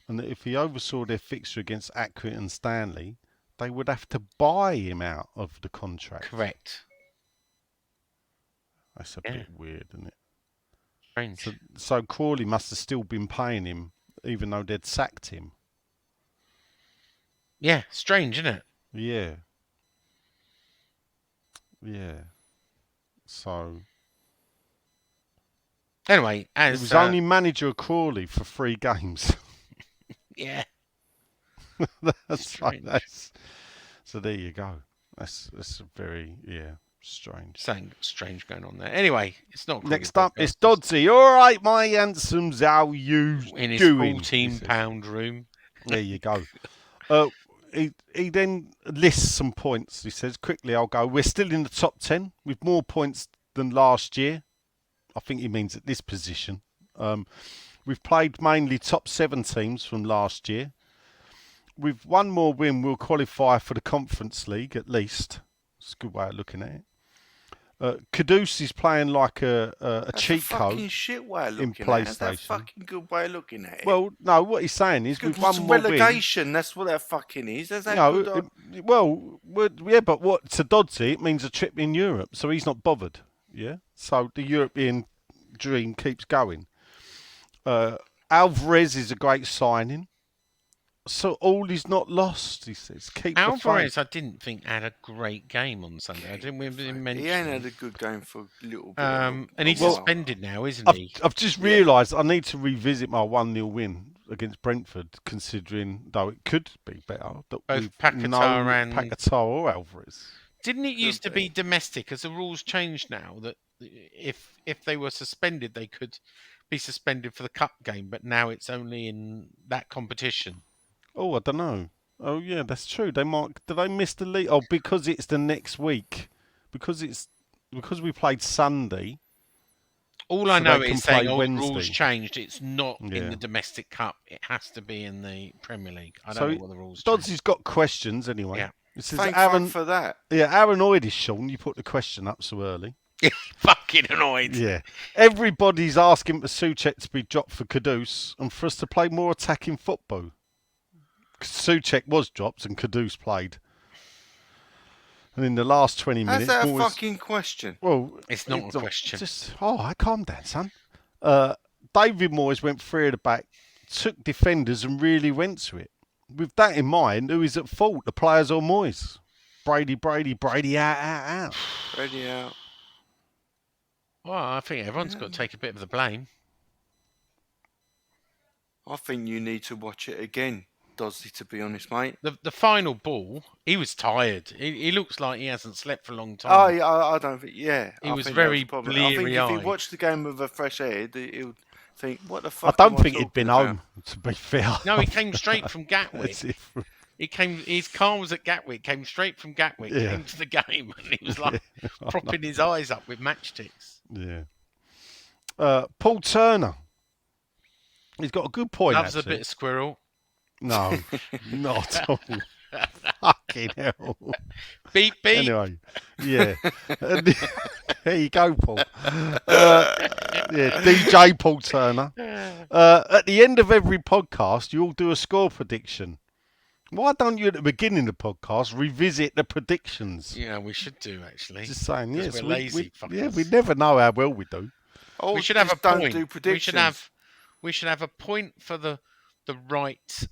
and that if he oversaw their fixture against Accrington and Stanley, they would have to buy him out of the contract. Correct. That's a bit weird, isn't it? Strange. So Crawley must have still been paying him, even though they'd sacked him. Yeah, strange, isn't it? Yeah. Yeah. So... Anyway, he was only manager of Crawley for 3 games. Yeah. That's right. So there you go. That's very strange. Something strange going on there. Anyway, it's not. Next up, it's Dodsey. All right, my handsomes, how you in his doing? £14 room. There you go. He then lists some points. He says quickly, I'll go. We're still in the top 10 with more points than last year. I think he means at this position. We've played mainly top 7 teams from last year. With one more win, we'll qualify for the Conference League at least. It's a good way of looking at it. Caduce is playing like a cheat code shit way of in looking PlayStation. at it. That's a fucking good way of looking at it. Well, no, what he's saying is with one more relegation. win, That's what that fucking is. That's that but what to Dodsey it means a trip in Europe, so he's not bothered. Yeah, so the European dream keeps going. Alvarez is a great signing. So all is not lost, he says. Keep the Alvarez, faith. I didn't think had a great game on Sunday. I didn't remember him He ain't mentioning. had a good game for a little bit. And he's while. suspended now, isn't he? I've just realised I need to revisit my 1-0 win against Brentford, considering, though it could be better, that Both we've Paquetá no and- Paquetá or Alvarez. Didn't it used to be domestic? As the rules changed now, that if they were suspended, they could be suspended for the cup game, but now it's only in that competition. Oh, I don't know. Oh, yeah, that's true. They might. Did they miss the league? Oh, because it's the next week. Because we played Sunday. All So I know they can is saying, play oh, the rules Wednesday. changed. It's not in Yeah. the domestic cup. It has to be in the Premier League. I So don't know what the rules changed. Dodsy's got questions anyway. Yeah. It says Thank Aaron. fuck for that. Yeah, Aaron Oid is Sean. You put the question up so early. Fucking annoyed. Yeah. Everybody's asking for Souček to be dropped for Kudus and for us to play more attacking football. Souček was dropped and Kudus played. And in the last 20 How's minutes... that a Moyes- fucking question? Well, It's not a question. Just, calm down, son. David Moyes went free at the back, took defenders and really went to it. With that in mind, who is at fault, the players or Moyes? Brady, out. Ready out. Well, I think everyone's got to take a bit of the blame. I think you need to watch it again, Dodsey, to be honest, mate. The final ball, he was tired. He looks like he hasn't slept for a long Oh, time. yeah, I don't think. Yeah, He I was think very that was probably, I think if he bleary-eyed. watched the game with a fresh head, he would think, "What the I fuck?" don't am think he'd talking been about? home, to be fair. No, he came straight from Gatwick. That's it. His car was at Gatwick, came straight from Gatwick, Yeah. came to the game, and he was like Yeah. propping his eyes up with matchsticks. Yeah. Paul Turner. He's got a good point, Loves a actually. bit of squirrel. No, not at all. Fucking hell. Beep, beep. Anyway, yeah. There you go, Paul. Yeah, DJ Paul Turner. At the end of every podcast, you all do a score prediction. Why don't you, at the beginning of the podcast, revisit the predictions? Yeah, we should do, actually. Just saying, 'Cause yes. we're lazy Yeah, fuckers. we never know how well we do. Or We should have a just don't point. do predictions. We should have a point for the right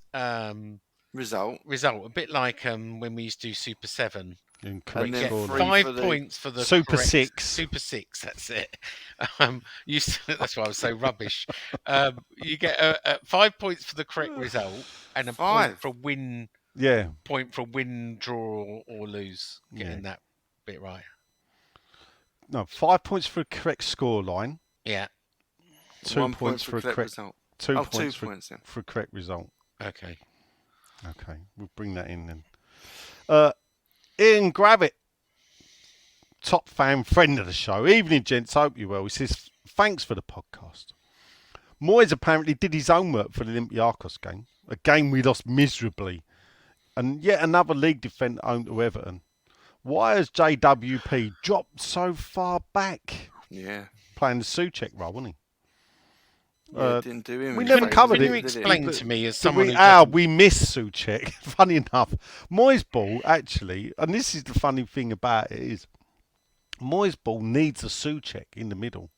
Result. result. A bit like when we used to do Super 7. Incorrect And then score. three Five for the- points for the Super correct- 6. Super 6, that's it. That's why I was so rubbish. You get 5 points for the correct result and a Five. Yeah. point for win, draw, or lose. Getting that bit right. No, 5 points for a correct score line. Yeah. 2 1 points for a correct result. 2 Oh, points 2 points, yeah. for a correct result. Okay. Okay, we'll bring that in then. Ian Gravitt, top fan, friend of the show. Evening, gents. Hope you're well. He says, thanks for the podcast. Moyes apparently did his homework for the Olympiacos game, a game we lost miserably, and yet another league defender owned to Everton. Why has JWP dropped so far back? Yeah. Playing the Souček role, wasn't he? Yeah, it didn't do him. we any never favours, covered Can it. you did it? explain to me as someone who We miss Souček. Funny enough, Moyes ball actually, and this is the funny thing about it is, Moyes ball needs a Souček in the middle.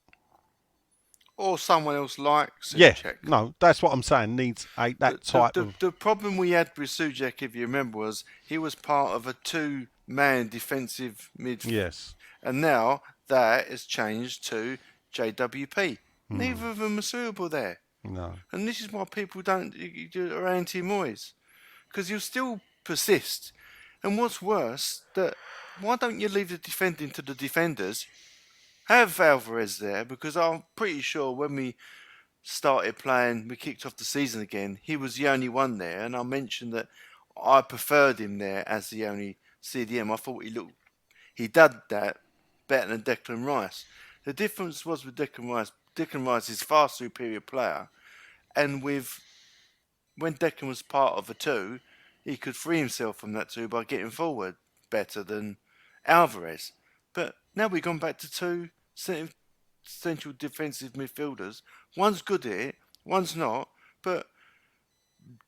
Or someone else like Yeah, Souček. no, that's what I'm saying. Needs that type of. The problem we had with Souček, if you remember, was he was part of a two-man defensive midfield. Yes. And now that has changed to JWP. Hmm. Neither of them are suitable there. No. And this is why people are anti-Moyes. Because you'll still persist. And what's worse, why don't you leave the defending to the defenders? Have Alvarez there, because I'm pretty sure when we started playing, we kicked off the season again, he was the only one there. And I mentioned that I preferred him there as the only CDM. I thought he did that better than Declan Rice. The difference was with Declan Rice is far superior player, and when Declan was part of a two, he could free himself from that two by getting forward better than Alvarez. But now we've gone back to two central defensive midfielders. One's good at it, one's not. But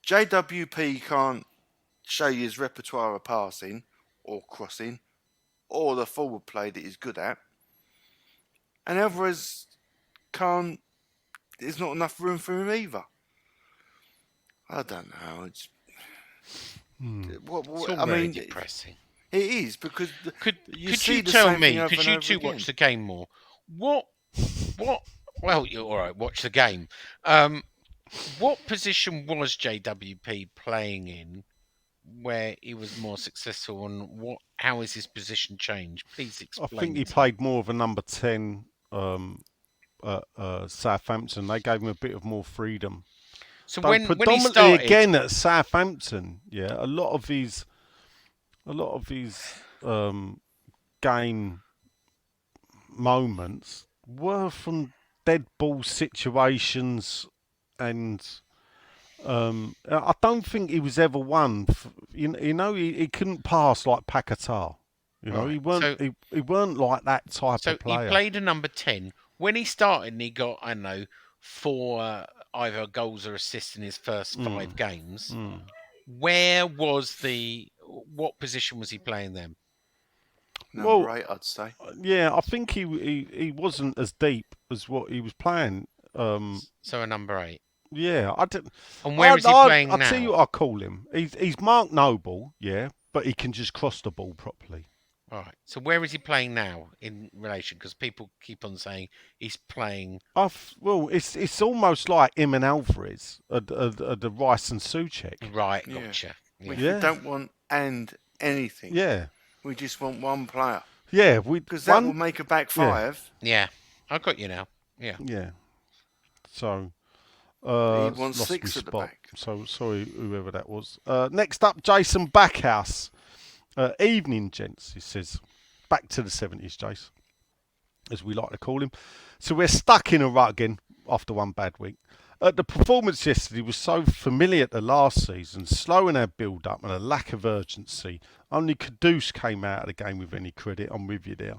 JWP can't show you his repertoire of passing or crossing or the forward play that he's good at. And Alvarez can't there's not enough room for him either. I don't know. It's It's all I very mean, depressing. it is because Could you see you the tell same me? thing over Because and you over two again. watch the game more. What? Well, you're all right. Watch the game. What position was JWP playing in, where he was more successful, and how has his position changed? Please I explain. think he it to me. played more of a number 10 at Southampton. They gave him a bit of more freedom. So Though when he predominantly started, again at Southampton, yeah, a lot of his game moments were from dead ball situations, and I don't think he was ever one. He couldn't pass like Paquetá. He Right, weren't. He weren't like that type so of he player. played a number 10. When he started, and he got, I don't know, 4 either goals or assists in his first 5 games. Where was what position was he playing then? Number 8, I'd say. Yeah, I think he wasn't as deep as what he was playing. So a number 8. Yeah, I didn't. And where is he playing I'll now? tell you what I call him. He's Mark Noble, yeah, but he can just cross the ball properly. All right. So where is he playing now in relation? Because people keep on saying he's playing. Well, it's almost like him and Alvarez, the Rice and Souček. Right, Yeah. gotcha. We Yeah. don't want anything. Yeah, We just want one player. yeah. Because that will make a back 5. Yeah, I got you now. Yeah. Yeah. So. He wants lost 6 me at the spot. back. So sorry, whoever that was. Next up, Jason Backhouse. Evening, gents. He says, back to the 70s, Jace, as we like to call him. So we're stuck in a rut again after one bad week. The performance yesterday was so familiar to last season, slow in our build-up and a lack of urgency. Only Kudus came out of the game with any credit. I'm with you there.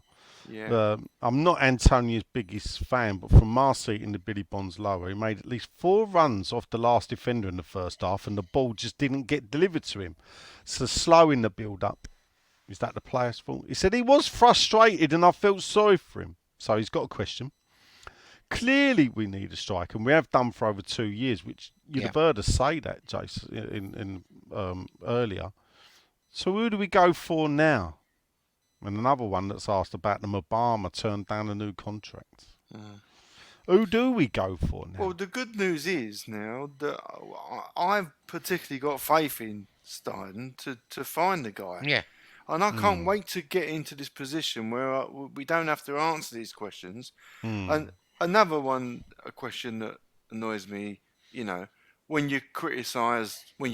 Yeah. I'm not Antonio's biggest fan, but from my seat in the Billy Bonds lower, he made at least 4 runs off the last defender in the first half, and the ball just didn't get delivered to him. So slow in the build-up. Is that the player's fault? He said he was frustrated, and I felt sorry for him. So he's got a question. Clearly, we need a striker, and we have done for over 2 years, which you'd have heard us say that, Jace, in earlier. So who do we go for now? And another one that's asked about the Obama turned down a new contract. Who do we go for now? Well, the good news is now that I've particularly got faith in Stein to find the guy. Yeah. And I can't wait to get into this position where we don't have to answer these questions. And another a question that annoys me, when you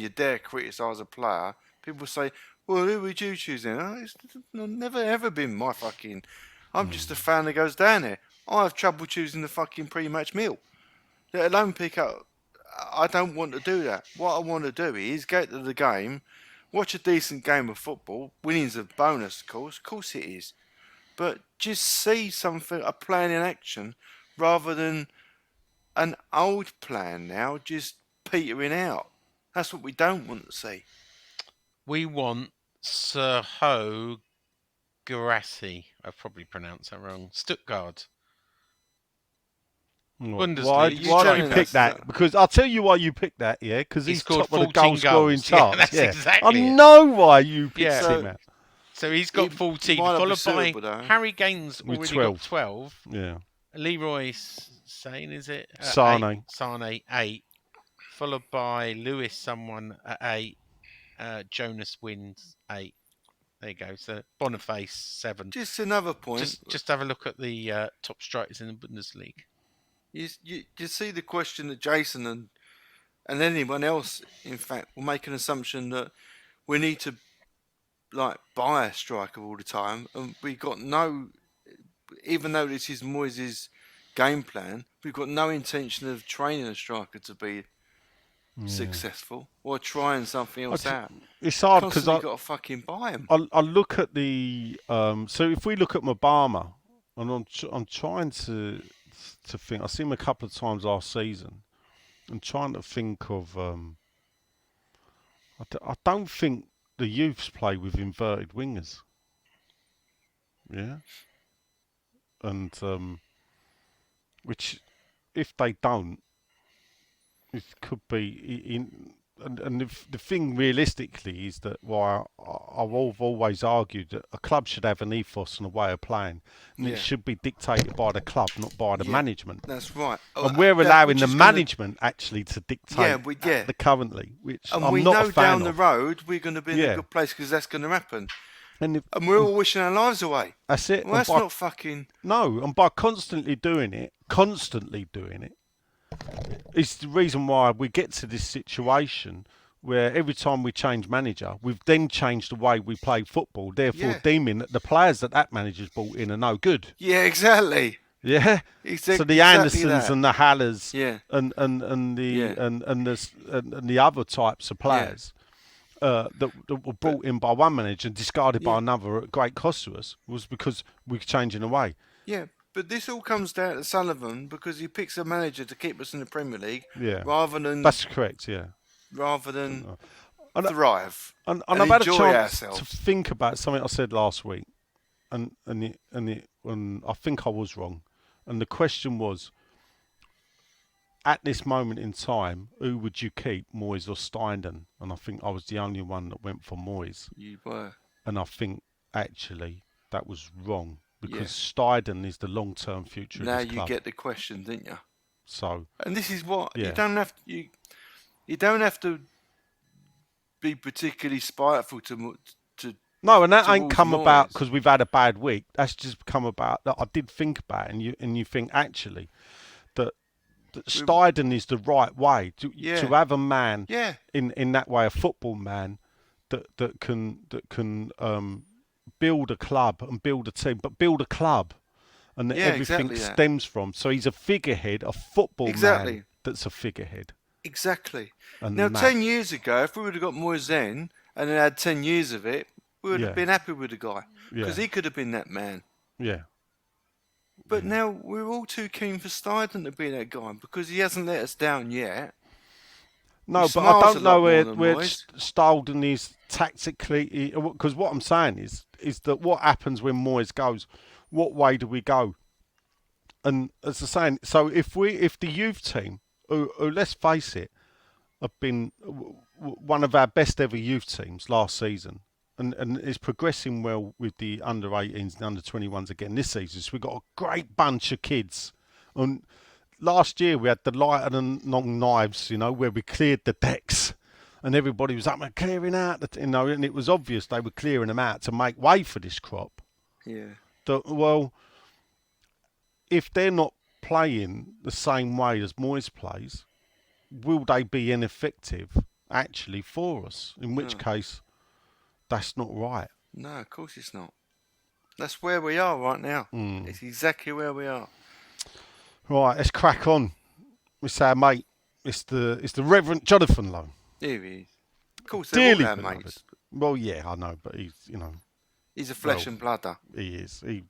dare criticise a player, people say, well, who would you choose then? It's never ever been my fucking. I'm just a fan that goes down there. I have trouble choosing the fucking pre-match meal. Let alone pick up. I don't want to do that. What I want to do is get to the game, watch a decent game of football. Winning's a bonus, of course it is. But just see a plan in action, rather than an old plan now just petering out. That's what we don't want to see. We want Serho Guirassy. I've probably pronounced that wrong. Stuttgart. Why Bundesliga. do you pick that? Because I'll tell you why you picked that, yeah? Because He he's scored top of the 14 goal-scoring goals. Yeah, charts. that's exactly I it. know why you picked Yeah. him out. So he's got He 14, might not be followed by suitable, though. Harry Gaines With already 12. got 12. Yeah. Leroy Sane, is it? Sane. 8. Sane, 8. Followed by Lewis, someone at 8. Jonas Wins, 8. There you go. So Boniface, 7. Just another point. Just have a look at the top strikers in the Bundesliga. You see the question that Jason and anyone else, in fact, will make an assumption that we need to buy a striker all the time, and we got no. Even though this is Moyes' game plan, we've got no intention of training a striker to be successful or trying something else out. It's hard because Constantly got to fucking buy him. I look at the so if we look at Mabama, and I'm trying to think. I've seen him a couple of times last season. I'm trying to think of. I don't think the youths play with inverted wingers. Yeah. And which if they don't, it could be and the thing realistically is that I've always argued that a club should have an ethos and a way of playing, and Yeah. it should be dictated by the club, not by the Yeah. management. That's right. And we're allowing the management actually to dictate Yeah. the currently, which And I'm we not know a fan down the of. road we're going to be in Yeah. a good place because that's going to happen. And And we're all wishing our lives away. that's it. Well, that's not fucking. No, and by constantly doing it, is the reason why we get to this situation where every time we change manager, we've then changed the way we play football, therefore deeming that the players that manager's brought in are no good. Yeah, exactly. Yeah. So the Andersons and the Hallers and the other types of players that were brought in by one manager and discarded by another at great cost to us was because we're changing away. Yeah, but this all comes down to Sullivan because he picks a manager to keep us in the Premier League. Yeah. Rather than. That's correct. Yeah. Rather than thrive. And I've had a chance to think about something I said last week, and I think I was wrong. And the question was, at this moment in time, who would you keep, Moyes or Steindl? And I think I was the only one that went for Moyes. You were. And I think actually that was wrong because Steindl is the long-term future of this club. Now you get the question, didn't you? So. And this is what you don't have to. You don't have to be particularly spiteful to. No, and that ain't come about because we've had a bad week. That's just come about that I did think about it, and you think actually that Steindl is the right way to have a man in that way, a football man that can build a club and build a team, but build a club, and that everything stems from. So he's a figurehead, a football man that's a figurehead. Exactly. And now, 10 years ago, if we would have got Moyes then and had 10 years of it, we would have been happy with the guy because he could have been that man. Yeah. But now we're all too keen for Steindl to be that guy because he hasn't let us down yet. No, but I don't know where Steindl is tactically. Because what I'm saying is that what happens when Moyes goes, what way do we go? And as I'm saying, so if the youth team, who let's face it, have been one of our best ever youth teams last season, and is progressing well with the under-18s and under-21s again this season. So we've got a great bunch of kids. And last year we had the lighter than long knives, where we cleared the decks, and everybody was up and clearing out, and it was obvious they were clearing them out to make way for this crop. Yeah. Well, if they're not playing the same way as Moyes plays, will they be ineffective actually for us? In which case, that's not right. No, of course it's not. That's where we are right now. It's exactly where we are. Right, let's crack on. It's our mate. It's the Reverend Jonathan Lowe. Here he is. Of course, they're all our mates. Well, yeah, I know, but he's he's a flesh and bloodder. He is. He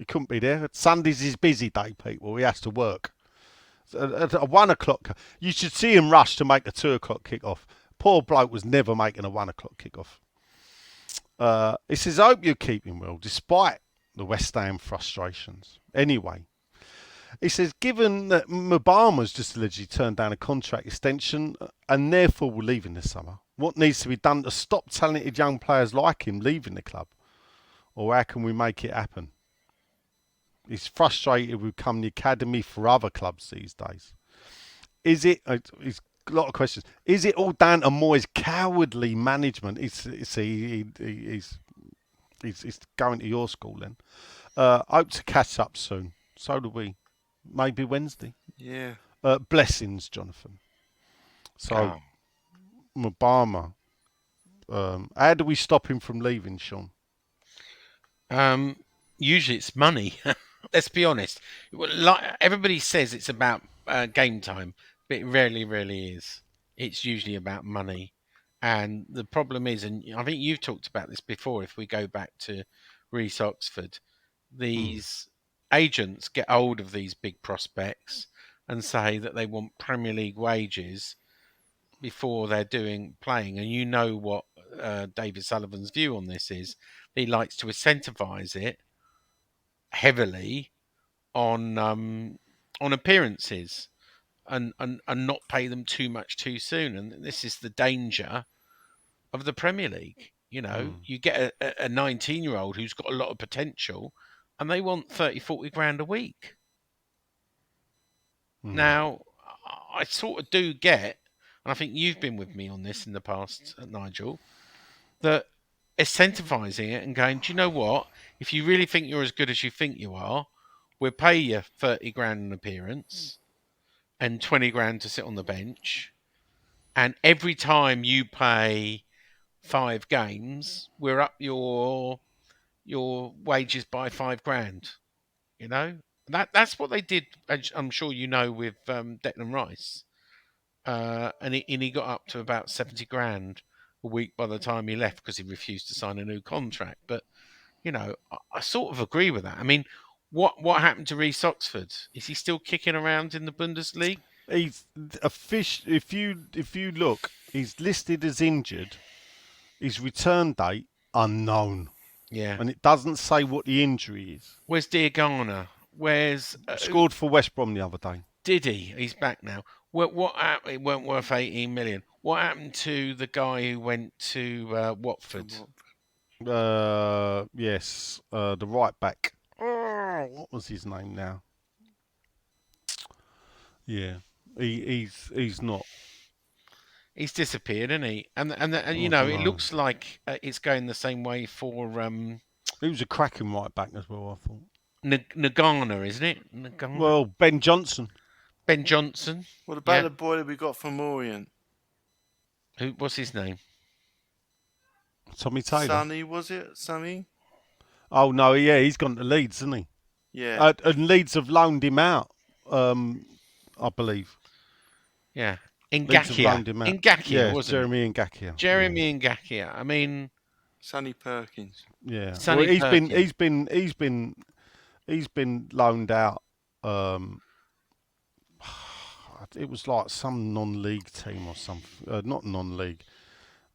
couldn't be there. Sunday's his busy day, people. He has to work. At 1 o'clock, you should see him rush to make a 2 o'clock kick-off. Poor bloke was never making a 1 o'clock kick-off. He says, I hope you're keeping well, despite the West Ham frustrations. Anyway, he says, given that Mubama's just allegedly turned down a contract extension and therefore will leave in the summer, what needs to be done to stop talented young players like him leaving the club? Or how can we make it happen? He's frustrated we've become the academy for other clubs these days. Is it... He's a lot of questions. Is it all down to Moyes' cowardly management? He's going to your school then. Hope to catch up soon. So do we. Maybe Wednesday. Yeah. Blessings, Jonathan. So, Mubama. How do we stop him from leaving, Sean? Usually it's money. Let's be honest. Like everybody says it's about game time, but it rarely is. It's usually about money. And the problem is, and I think you've talked about this before, if we go back to Reece Oxford, these agents get hold of these big prospects and say that they want Premier League wages before they're playing. And you know what David Sullivan's view on this is. He likes to incentivise it heavily on on appearances and not pay them too much too soon. And this is the danger of the Premier League. You know, you get a 19-year-old who's got a lot of potential and they want 30, 40 grand a week. Now, I sort of do get, and I think you've been with me on this in the past, Nigel, that incentivizing it and going, do you know what? If you really think you're as good as you think you are, we'll pay you 30 grand an appearance and 20 grand to sit on the bench. And every time you play 5 games, we're up your wages by 5 grand. You know, that's what they did. I'm sure you know with Declan Rice, and he got up to about 70 grand a week by the time he left because he refused to sign a new contract. But you know, I sort of agree with that. I mean, what happened to Reece Oxford? Is he still kicking around in the Bundesliga? He's a fish. If you look, he's listed as injured. His return date unknown. Yeah. And it doesn't say what the injury is. Where's Diagana? Where's scored for West Brom the other day? Did he? He's back now. What happened? It weren't worth 18 million. What happened to the guy who went to Watford? Yes, the right back. Oh, what was his name now? Yeah, he's not. He's disappeared, isn't he? And you know, it looks like it's going the same way for. He was a cracking right back as well, I thought. Nagana, isn't it? Nagana? Well, Ben Johnson. Ben Johnson. What about the boy that we got from Orient? What's his name? Tommy Taylor. Sonny, was it? Sonny? Oh, no, yeah, he's gone to Leeds, hasn't he? Yeah. And Leeds have loaned him out, I believe. Yeah. Ngakia, yeah, wasn't Jeremy Ngakia. Jeremy Ngakia. I mean, Sonny Perkins. Yeah. Sonny Perkins. He's been loaned out. It was like some non-league team or something. Not non-league.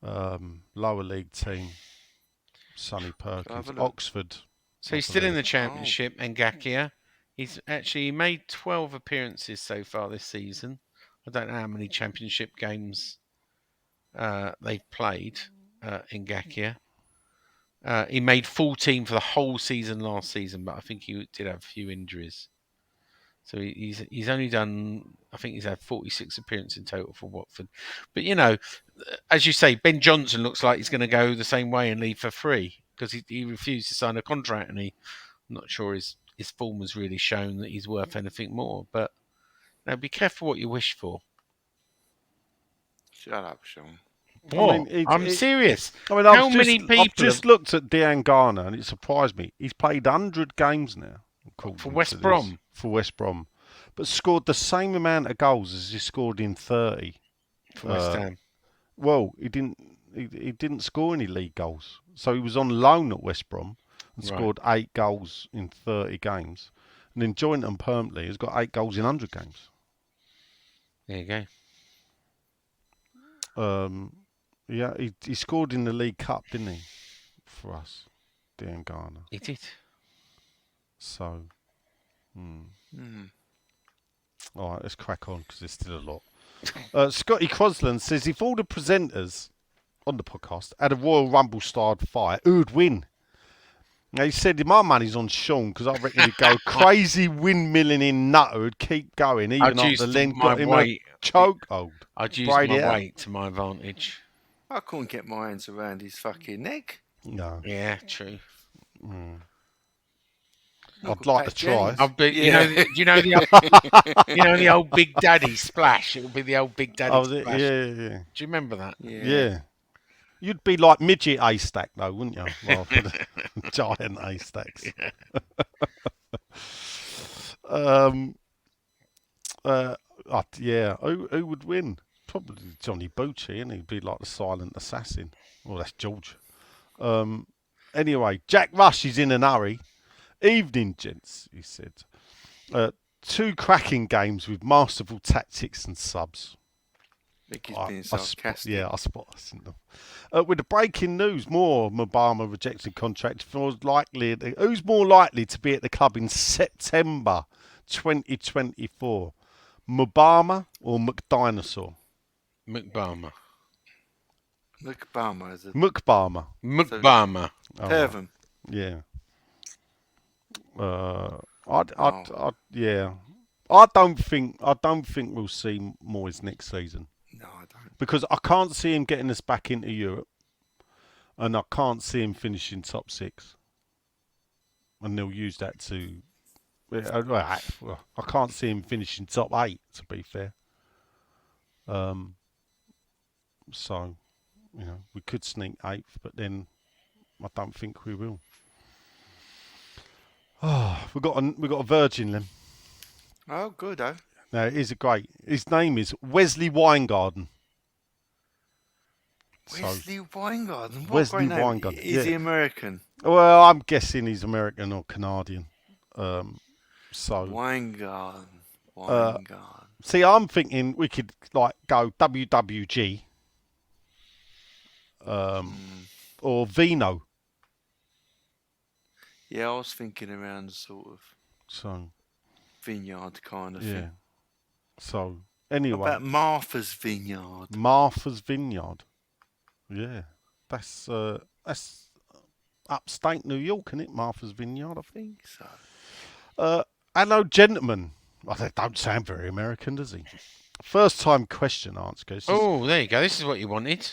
Lower league team. Sonny Perkins. Oxford. So he's still in the Championship, Ngakia. He's actually made 12 appearances so far this season. I don't know how many Championship games they've played in Ngakia. He made 14 for the whole season last season, but I think he did have a few injuries. So he's only done, I think he's had 46 appearances in total for Watford. But, you know, as you say, Ben Johnson looks like he's going to go the same way and leave for free because he refused to sign a contract and I'm not sure his form has really shown that he's worth anything more. But now, be careful what you wish for. Shut up, Sean. What? I'm serious. I mean, I've just looked at Diangana and it surprised me. He's played 100 games now. For West Brom? For West Brom. But scored the same amount of goals as he scored in 30. For West Ham? Well, he didn't score any league goals. So he was on loan at West Brom and scored 8 goals in 30 games. And then joined them permanently. He's got 8 goals in 100 games. There you go. Yeah, he scored in the League Cup, didn't he? For us, Diangana. He did. So, all right, let's crack on because there's still a lot. Scotty Crosland says if all the presenters on the podcast had a Royal Rumble-styled fight, who'd win? Now, he said my money's on Sean because I reckon he'd go crazy windmilling in Nutter would keep going even after Len got him a chokehold. I'd use my weight to my advantage. I couldn't get my hands around his fucking neck. No. Yeah, true. I'd like to try. You know the old Big Daddy splash. It would be the old Big Daddy splash. Yeah. Do you remember that? Yeah. You'd be like midget haystack though, wouldn't you? Well, for the giant haystacks. Yeah. Who would win? Probably Johnny Bucci, and he'd be like the silent assassin. Well, that's George. Anyway, Jack Rush is in an hurry. Evening, gents, he said. 2 cracking games with masterful tactics and subs. I think he's being sarcastic. I spot us. With the breaking news, more Mobama rejecting contract. Who's more likely to be at the club in September 2024. Mubama or McDinosaur? McBarmer. Look, Obama is a Mukbama. McBarmer. pair of them. Yeah. Oh. Yeah. I don't think we'll see Moyes next season No, I don't. because I can't see him getting us back into Europe, and I can't see him finishing top 6. And they'll use that to. Well, I can't see him finishing top 8. To be fair. So, we could sneak 8th, but then I don't think we will. Oh, we got a virgin then. Oh, good, oh. No, it is a great. His name is Wesley Weingarten. Wesley Weingarten. What Wesley a great name. Weingarten, Is he yeah. American? Well, I'm guessing he's American or Canadian. Weingarten. See, I'm thinking we could go WWG, or Vino. Yeah, I was thinking around sort of So vineyard kind of yeah. thing. So anyway, What about Martha's Vineyard? Martha's Vineyard. Yeah, that's upstate New York, isn't it? Martha's Vineyard, I think. So. Hello, gentlemen. Well, that don't sound very American, does he? First time question answer. Oh, there you go. This is what you wanted.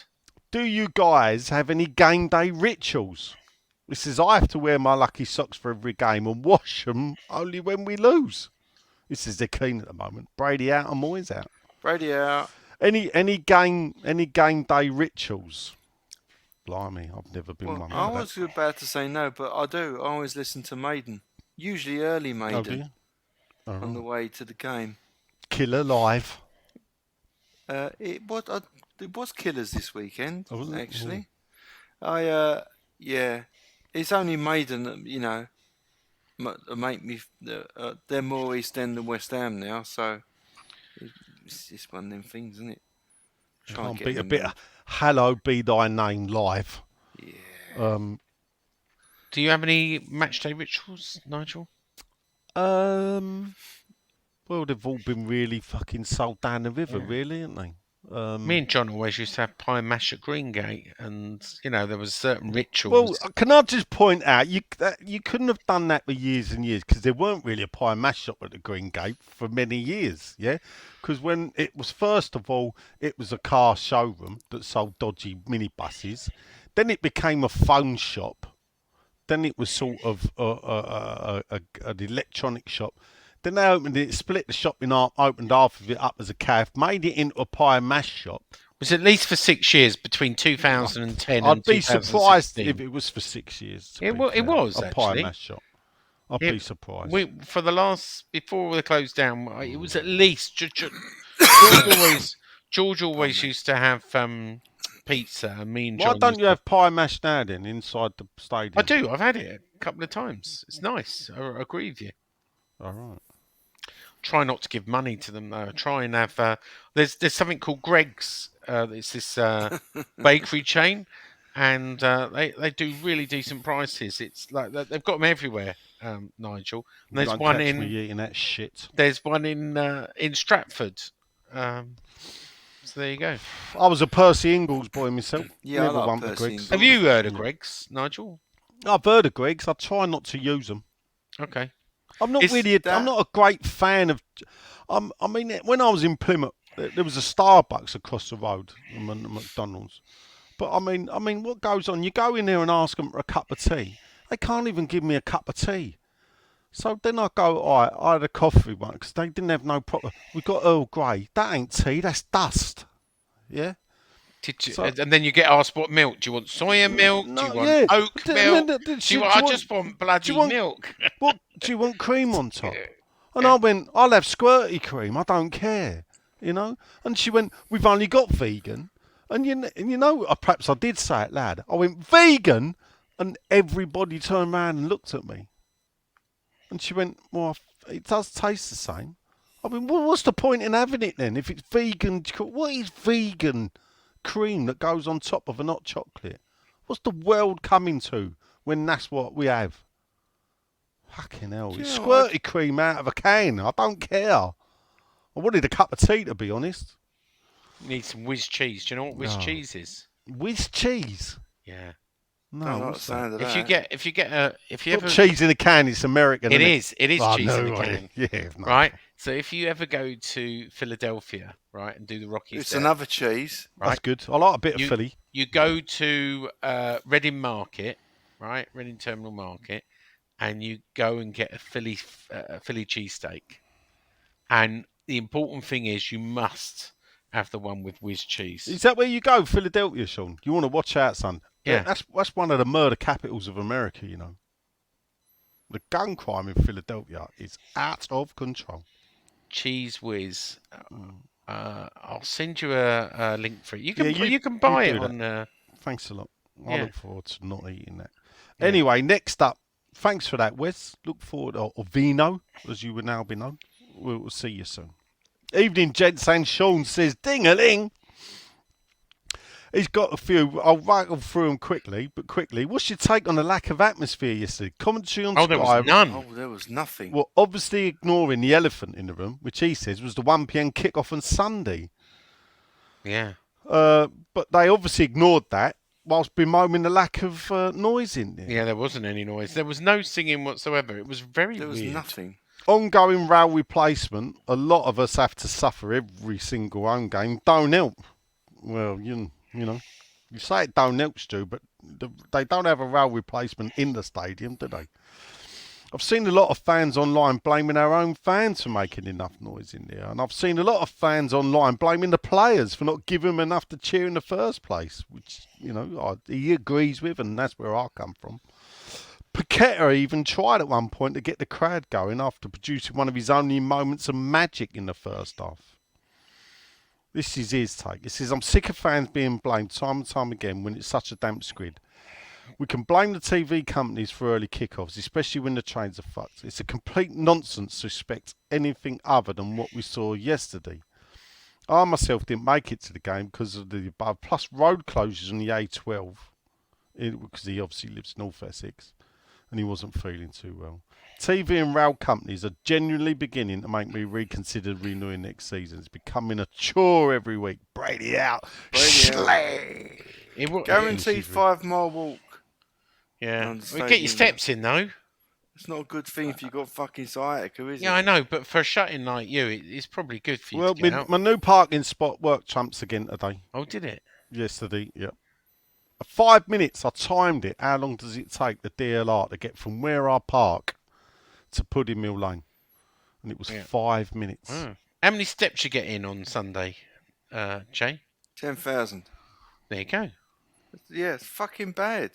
Do you guys have any game day rituals? This is, I have to wear my lucky socks for every game and wash them only when we lose. This is the keen at the moment. Brady out and Moyes out. Brady out. Any game day rituals? Blimey, I've never been one. I was about to say no, but I do. I always listen to Maiden. Usually early Maiden. Oh, do you? On the way to the game. Killer Live. It was Killers this weekend, Oh, was it? actually. Yeah. It's only Maiden that, make me. They're more East End than West Ham now, so it's just one of them things, isn't it? Try and Can't beat a them bit in. of Hallowed Be Thy Name live. Yeah. Do you have any match day rituals, Nigel? Well, they've all been really fucking sold down the river, really, haven't they? Me and John always used to have pie and mash at Greengate, and there was certain Well, rituals. can I just point out, you couldn't have done that for years and years, because there weren't really a pie and mash shop at the Green Gate for many years, yeah? Because when it was, first of all, it was a car showroom that sold dodgy minibuses. Then it became a phone shop. Then it was sort of an electronic shop. Then they opened it, split the shop in half, opened half of it up as a cafe, made it into a pie and mash shop. It was at least for 6 years between 2010 and I'd be 2016. surprised if it was for 6 years. It was a pie and actually. mash shop. I'd be surprised. Before they closed down, it was at least George always used to have pizza, and me and John. Why don't you have pie and mash now then inside the stadium? I do. I've had it a couple of times. It's nice. I agree with you. All right. Try not to give money to them though. Try and have. There's something called Greg's. It's this bakery chain, and they do really decent prices. It's like they've got them everywhere, Nigel. And there's Don't one catch in. me eating that shit. There's one in Stratford. So there you go. I was a Percy Ingles boy myself. Yeah, Never I like went to Percy Greggs. Ingles. Have you heard of Greg's, Nigel? I've heard of Greggs. I try not to use them. Okay. I'm not I'm not a great fan of. I mean, when I was in Plymouth, there was a Starbucks across the road from a McDonald's. But I mean, what goes on? You go in there and ask them for a cup of tea. They can't even give me a cup of tea. So then I go, all right, I had a coffee one because they didn't have no proper. We got Earl Grey. That ain't tea. That's dust. Yeah. And then you get asked what milk. Do you want soya milk? No, do you want oat milk? I just want bloody milk. What do you want cream on top? And I went, I'll have squirty cream. I don't care, And she went, we've only got vegan. And perhaps I did say it loud. I went, vegan, and everybody turned around and looked at me. And she went, well, it does taste the same. I mean, well, what's the point in having it then? If it's vegan, what is vegan cream that goes on top of a hot chocolate? What's the world coming to when that's what we have? Fucking hell. Do It's you know, squirty cream out of a can. I don't care. I wanted a cup of tea, to be honest. You need some whiz cheese. Do you know what whiz No. cheese is? Whiz cheese? Yeah. No, don't like the what's that? sound of If that. you get a, if you Not ever, cheese in a can, it's American, it isn't is Oh, cheese in no a way. can, Yeah, no. right? So if you ever go to Philadelphia, right, and do the Rockies, It's there, another cheese. right? That's good. I like a bit of You- Philly. You go to Reading Market, right, Reading Terminal Market, and you go and get a Philly cheesesteak. And the important thing is you must have the one with whiz cheese. Is that where you go, Philadelphia, Sean? You want to watch out, son. Yeah. That's one of the murder capitals of America, you know. The gun crime in Philadelphia is out of control. Cheese whiz. I'll send you a link for it. You can Yeah, you can buy do it on. Thanks a lot. I Yeah. look forward to not eating that. Yeah. Anyway, next up, thanks for that, Wes. Look forward, or Vino, as you would now be known. We'll see you soon. Evening, gents, and Sean says, ding-a-ling. He's got a few. I'll rattle through them quickly, but quickly. What's your take on the lack of atmosphere yesterday? Commentary on Oh, there Sky. was none. Oh, there was nothing. Well, obviously ignoring the elephant in the room, which he says was the 1 p.m. kickoff on Sunday. Yeah. But they obviously ignored that whilst bemoaning the lack of noise in there. Yeah, there wasn't any noise. There was no singing whatsoever. It was very There was weird. nothing. Ongoing rail replacement. A lot of us have to suffer every single home game. Don't help. Well, you know, you say it don't help, Stu, but they don't have a rail replacement in the stadium, do they? I've seen a lot of fans online blaming our own fans for making enough noise in there. And I've seen a lot of fans online blaming the players for not giving them enough to cheer in the first place, which, you know, he agrees with, and that's where I come from. Paqueta even tried at one point to get the crowd going after producing one of his only moments of magic in the first half. This is his take. He says, I'm sick of fans being blamed time and time again when it's such a damp squid. We can blame the TV companies for early kickoffs, especially when the trains are fucked. It's a complete nonsense to expect anything other than what we saw yesterday. I myself didn't make it to the game because of the above, plus road closures on the A12, because he obviously lives in North Essex, and he wasn't feeling too well. TV and rail companies are genuinely beginning to make me reconsider renewing next season. It's becoming a chore every week. Brady out. Slay. Guaranteed 5-mile walk. Yeah. On the Well, get your stadium. steps in, though. It's not a good thing if you've got fucking sciatica, is Yeah, it? I know, but for a shut-in like you, it's probably good for you Well, to get out. my new parking spot worked trumps again today. Oh, did it? Yesterday, yep. 5 minutes, I timed it. How long does it take the DLR to get from where I park to Pudding Mill Lane? And it was 5 minutes. Oh. How many steps you get in on Sunday, Jay? 10,000. There you go. Yeah, it's fucking bad.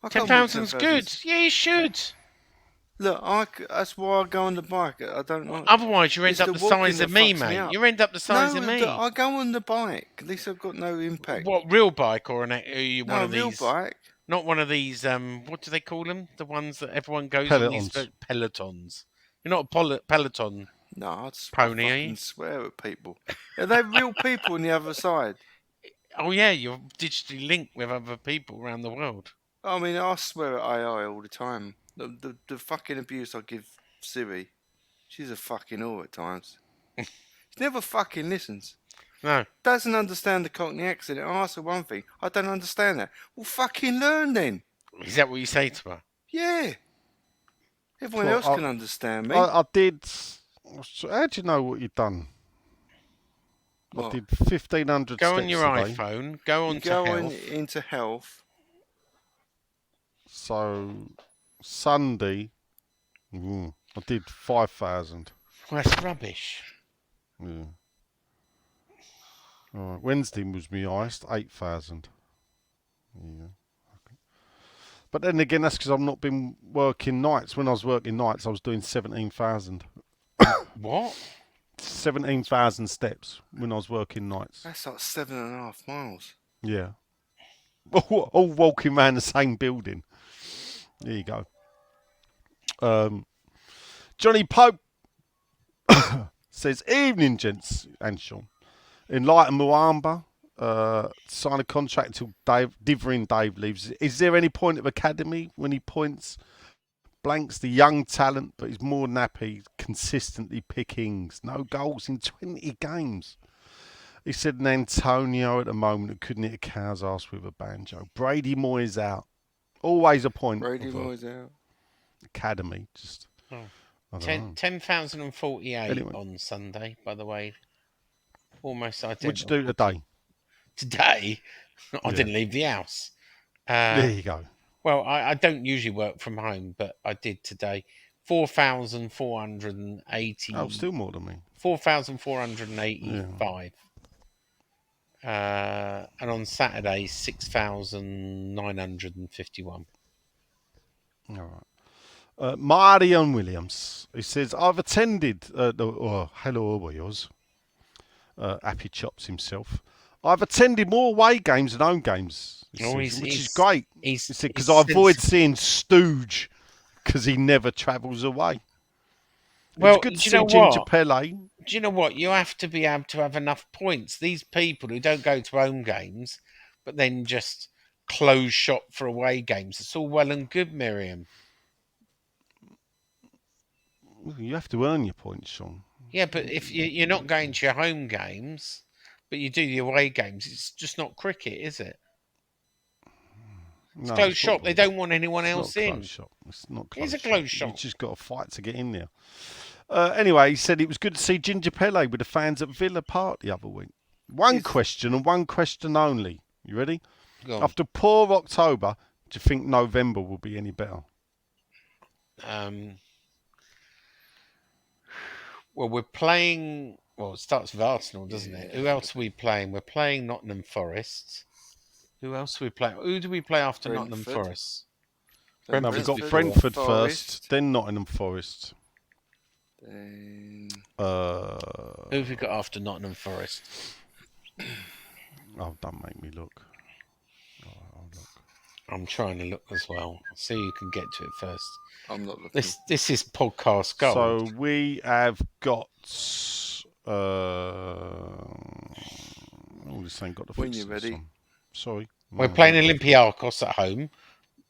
I can't walk 10,000's good. Yeah, you should. Look, that's why I go on the bike. I don't know. Otherwise, you end It's up the the walking size that of me, fucks me mate. up. You end up the size of me. I go on the bike. At least I've got no impact. What, real bike or one No, of real these? bike. Not one of these. What do they call them? The ones that everyone goes Pelotons. on. These pelotons. You're not a peloton. No, I'd Pony, are you? fucking swear at people. Are they real people on the other side? Oh yeah, you're digitally linked with other people around the world. I mean, I swear at AI all the time. The fucking abuse I give Siri. She's a fucking whore at times. She never fucking listens. No. Doesn't understand the Cockney accent. I ask her one thing. I don't understand that. Well, fucking learn then. Is that what you say to her? Yeah. Everyone Well, else can understand me. I did. How do you know what you've done? What? I did 1,500 Go steps on your today. iPhone. Go on You to go health. into health. So Sunday, I did 5,000. Well, that's rubbish. Yeah. All right. Wednesday was my highest, 8,000. Yeah. Okay. But then again, that's because I've not been working nights. When I was working nights, I was doing 17,000. What? 17,000 steps when I was working nights. That's like 7.5 miles. Yeah. All walking around the same building. There you go. Johnny Pope says, evening, gents and Sean. In light of Muamba, sign a contract until Dave leaves. Is there any point of academy when he points Blanks the young talent, but he's more than happy consistently pickings. No goals in 20 games. He said an Antonio at the moment that couldn't hit a cow's ass with a banjo. Brady Moyes out. Always a point. Brady Moyes out. Academy. Just Oh. I don't know. 10,048 Anyway. on Sunday, by the way. Almost identical. What'd you do today? Today, I Yeah. didn't leave the house. There you go. Well, I don't usually work from home, but I did today. 4,480. Oh, still more than me. 4,485. And on Saturday, 6,951. All right. Marion Williams, he says, I've attended, hello boys, Happy Chops himself. I've attended more away games than home games, which is great. He said, because I avoid seeing Stooge because he never travels away. Well, it's good to do you see know Ginger what? Pele. Do you know what? You have to be able to have enough points. These people who don't go to home games, but then just close shop for away games, it's all well and good, Miriam. You have to earn your points, Sean. Yeah, but if you're not going to your home games, but you do the away games, it's just not cricket, is it? It's closed shop. They don't want anyone else in. It's not closed It's a closed shop. You just got to fight to get in there. Anyway, he said it was good to see Ginger Pele with the fans at Villa Park the other week. One question and one question only. You ready? Go on. After poor October, do you think November will be any better? Well, we're playing. Well, it starts with Arsenal, doesn't it? Who else are we playing? We're playing Nottingham Forest. Who else are we playing? Who do we play after Nottingham Forest? No, we've got Brentford first, then Nottingham Forest. Then... Who have we got after Nottingham Forest? Oh, don't make me look. I'll look. I'm trying to look as well. So you can get to it first. I'm not looking. This is podcast gold. So we have got. This ain't got the When you're ready. Sorry. We're playing Olympiacos at home.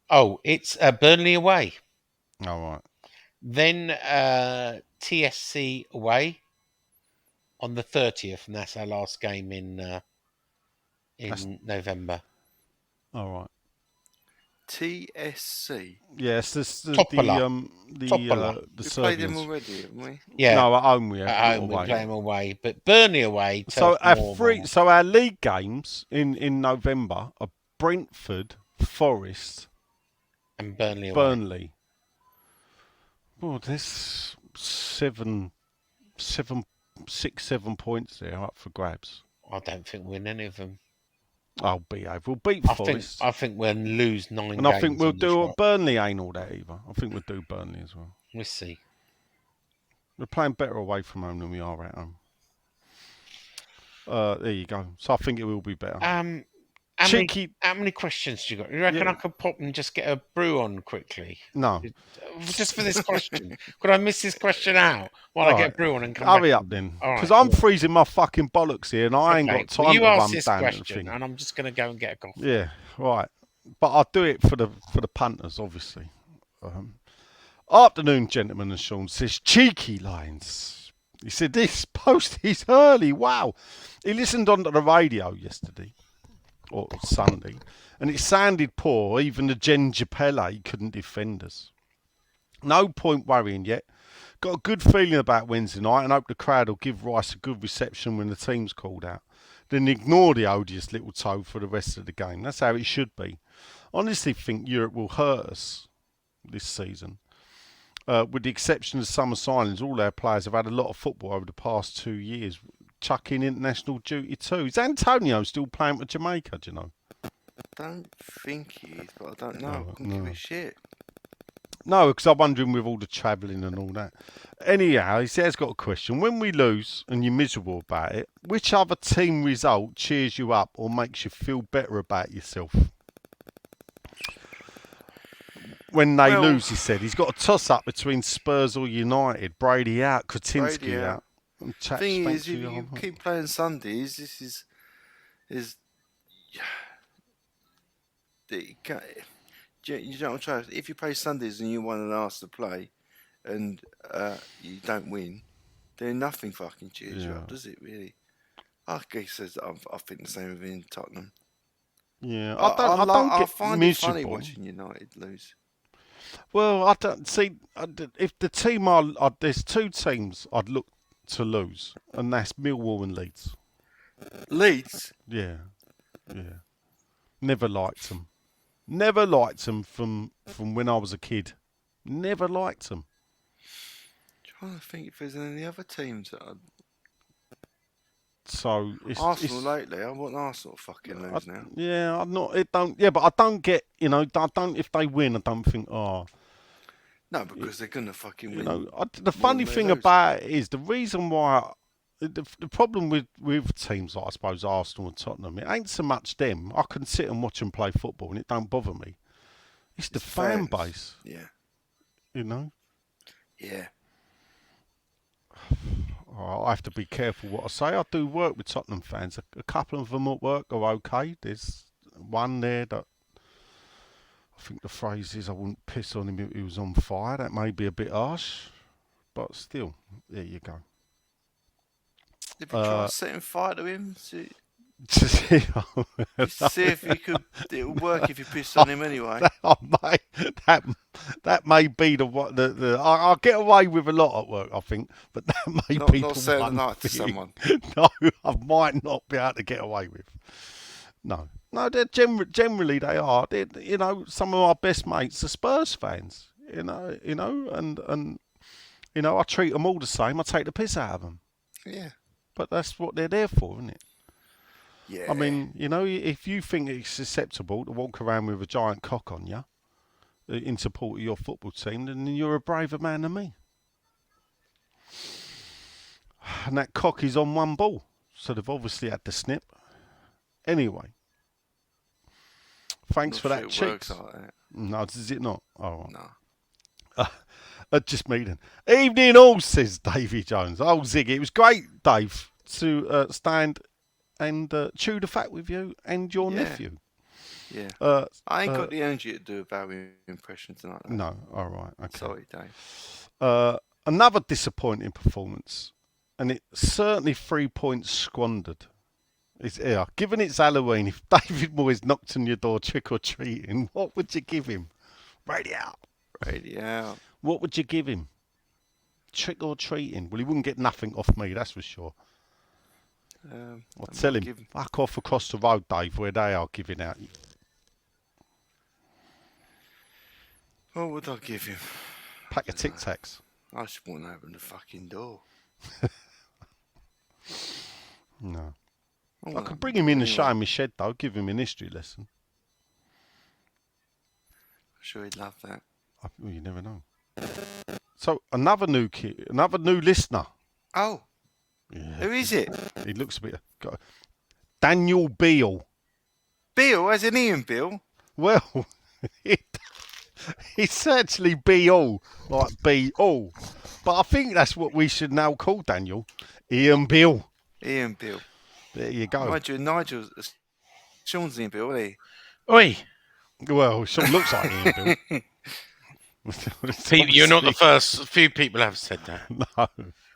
Oh, it's Burnley away. All right. Then TSC away on the 30th, and that's our last game in November. All right. TSC. Yes, the We played them Serbians. already, haven't we? Yeah. No, at home we have. At home we play them away, but Burnley away. So our league games in November are Brentford, Forest, and Burnley away. Burnley. Well, there's 7 points there up for grabs. I don't think we'll win any of them. I'll behave. We'll beat Forest. I think we'll lose 9 games. And I think we'll do Burnley ain't all that either. I think we'll do Burnley as well. We'll see. We're playing better away from home than we are at home. There you go. So I think it will be better. How many questions do you got? You reckon I could pop and just get a brew on quickly? No. Just for this question. Could I miss this question out while I get a brew on and come back? Hurry up then. Because I'm freezing my fucking bollocks here and I ain't got time to run this down question and I'm just going to go and get a coffee. Yeah, right. But I'll do it for the punters, obviously. Afternoon, gentlemen, and Sean says, cheeky lines. He said, this post is early. Wow. He listened onto the radio yesterday. Or Sunday, and it sounded poor. Even the Ginger Pele couldn't defend us. No point worrying yet. Got a good feeling about Wednesday night and hope the crowd will give Rice a good reception when the team's called out. Then ignore the odious little toe for the rest of the game. That's how it should be. Honestly think Europe will hurt us this season. With the exception of summer signings, all our players have had a lot of football over the past 2 years. Chuck in international duty too. Is Antonio still playing for Jamaica, do you know? I don't think he is, but I don't know. I couldn't give a shit. No, because I'm wondering with all the travelling and all that. Anyhow, he has got a question. When we lose and you're miserable about it, which other team result cheers you up or makes you feel better about yourself? When they lose, he said. He's got a toss-up between Spurs or United. Brady out, Kretinsky out. The thing is, if you keep playing Sundays, this is you don't try. If you play Sundays and you want an Arse to play, and you don't win, then nothing fucking cheers you up, does it? Really? I guess I think the same within Tottenham. Yeah, I don't get find miserable. it funny watching United lose. Well, I don't see if the team there's two teams I'd look to lose, and that's Millwall and Leeds. Leeds? Yeah. Never liked them. Never liked them from when I was a kid. Never liked them. Trying to think if there's any other teams that I'd... So Arsenal lately. I want Arsenal to fucking lose now. Yeah, I'm not. It don't. Yeah, but I don't get. I don't. If they win, I don't think. Oh. No, because they're gonna fucking win. The funny thing about it is the reason why. The problem with teams like, I suppose, Arsenal and Tottenham, it ain't so much them. I can sit and watch them play football and it don't bother me. It's the fan base. Yeah. Yeah. I have to be careful what I say. I do work with Tottenham fans. A couple of them at work are okay. There's one there that I think the phrase is I wouldn't piss on him if he was on fire. That may be a bit harsh, but still, there you go. Did you try setting fire to him? See if you could. It would work if you pissed on him anyway. That may be the I'll get away with a lot at work, I think, but that may be not the saying one night to thing. someone. No, I might not be able to get away with. No, they're generally they are. Some of our best mates are Spurs fans. And I treat them all the same. I take the piss out of them. Yeah. But that's what they're there for, isn't it? Yeah. I mean, if you think it's acceptable to walk around with a giant cock on you in support of your football team, then you're a braver man than me. And that cock is on one ball, so they've obviously had to snip. Anyway, thanks for that, chicks. Like that. No, does it not? Oh, No. Just me then. Evening all, says Davy Jones. Oh, Ziggy, it was great, Dave, to stand and chew the fat with you and your nephew. Yeah. I ain't got the energy to do a Bowie impression tonight. Though. No, all right. Okay. Sorry, Dave. Another disappointing performance, and it's certainly 3 points squandered. Given it's Halloween, if David Moyes knocked on your door trick-or-treating, what would you give him? Radio. What would you give him? Trick-or-treating? Well, he wouldn't get nothing off me, that's for sure. I'll tell him, fuck off across the road, Dave, where they are giving out. What would I give him? Pack of Tic Tacs. I just wouldn't open the fucking door. No. I could bring him in and show him his shed, though. Give him an history lesson. I'm sure he'd love that. Well, you never know. So, another new listener. Oh. Yeah. Who is it? He looks a bit... Daniel Beale. Beale, as in Ian Beale? Well, it's actually Beale, like Beale. But I think that's what we should now call Daniel. Ian Beale. Ian Beale. There you go. Nigel's... Sean's Ian Beale, isn't he? Oi! Well, Sean looks like Ian Beale. Pete, you're not the first. Few people have said that. No.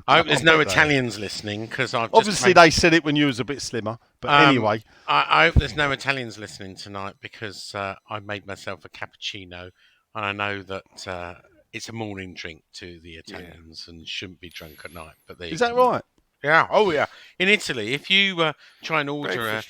I hope there's no Italians listening because I've obviously they said it when you was a bit slimmer. But anyway, I hope there's no Italians listening tonight because I made myself a cappuccino, and I know that it's a morning drink to the Italians and shouldn't be drunk at night. But is that right? Yeah. Oh yeah. In Italy, if you try and order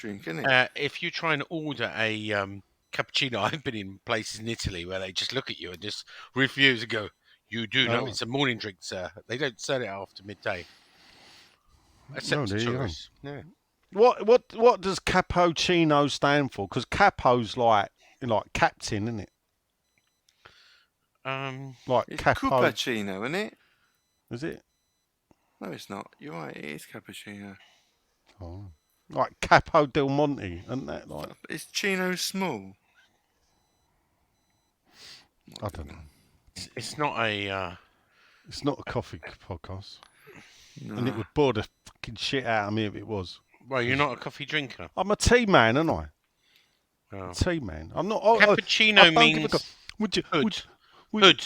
if you try and order a cappuccino, I've been in places in Italy where they just look at you and just refuse and go, "You do know it's a morning drink, sir." They don't sell it after midday. Except to tourists. Yeah. What does cappuccino stand for? Because capo's like captain, isn't it? Like it's capo. Cappuccino, isn't it? Is it? No, it's not. You're right. It is cappuccino. Oh, like Capo Del Monte, isn't that like? Is Chino small? I don't know. It's not a. It's not a coffee podcast, No. and it would bore the fucking shit out of me if it was. Well, you're not a coffee drinker. I'm a tea man, aren't I? Oh. Tea man. I'm not. Cappuccino I don't means give a would you? hood. Would, Hood.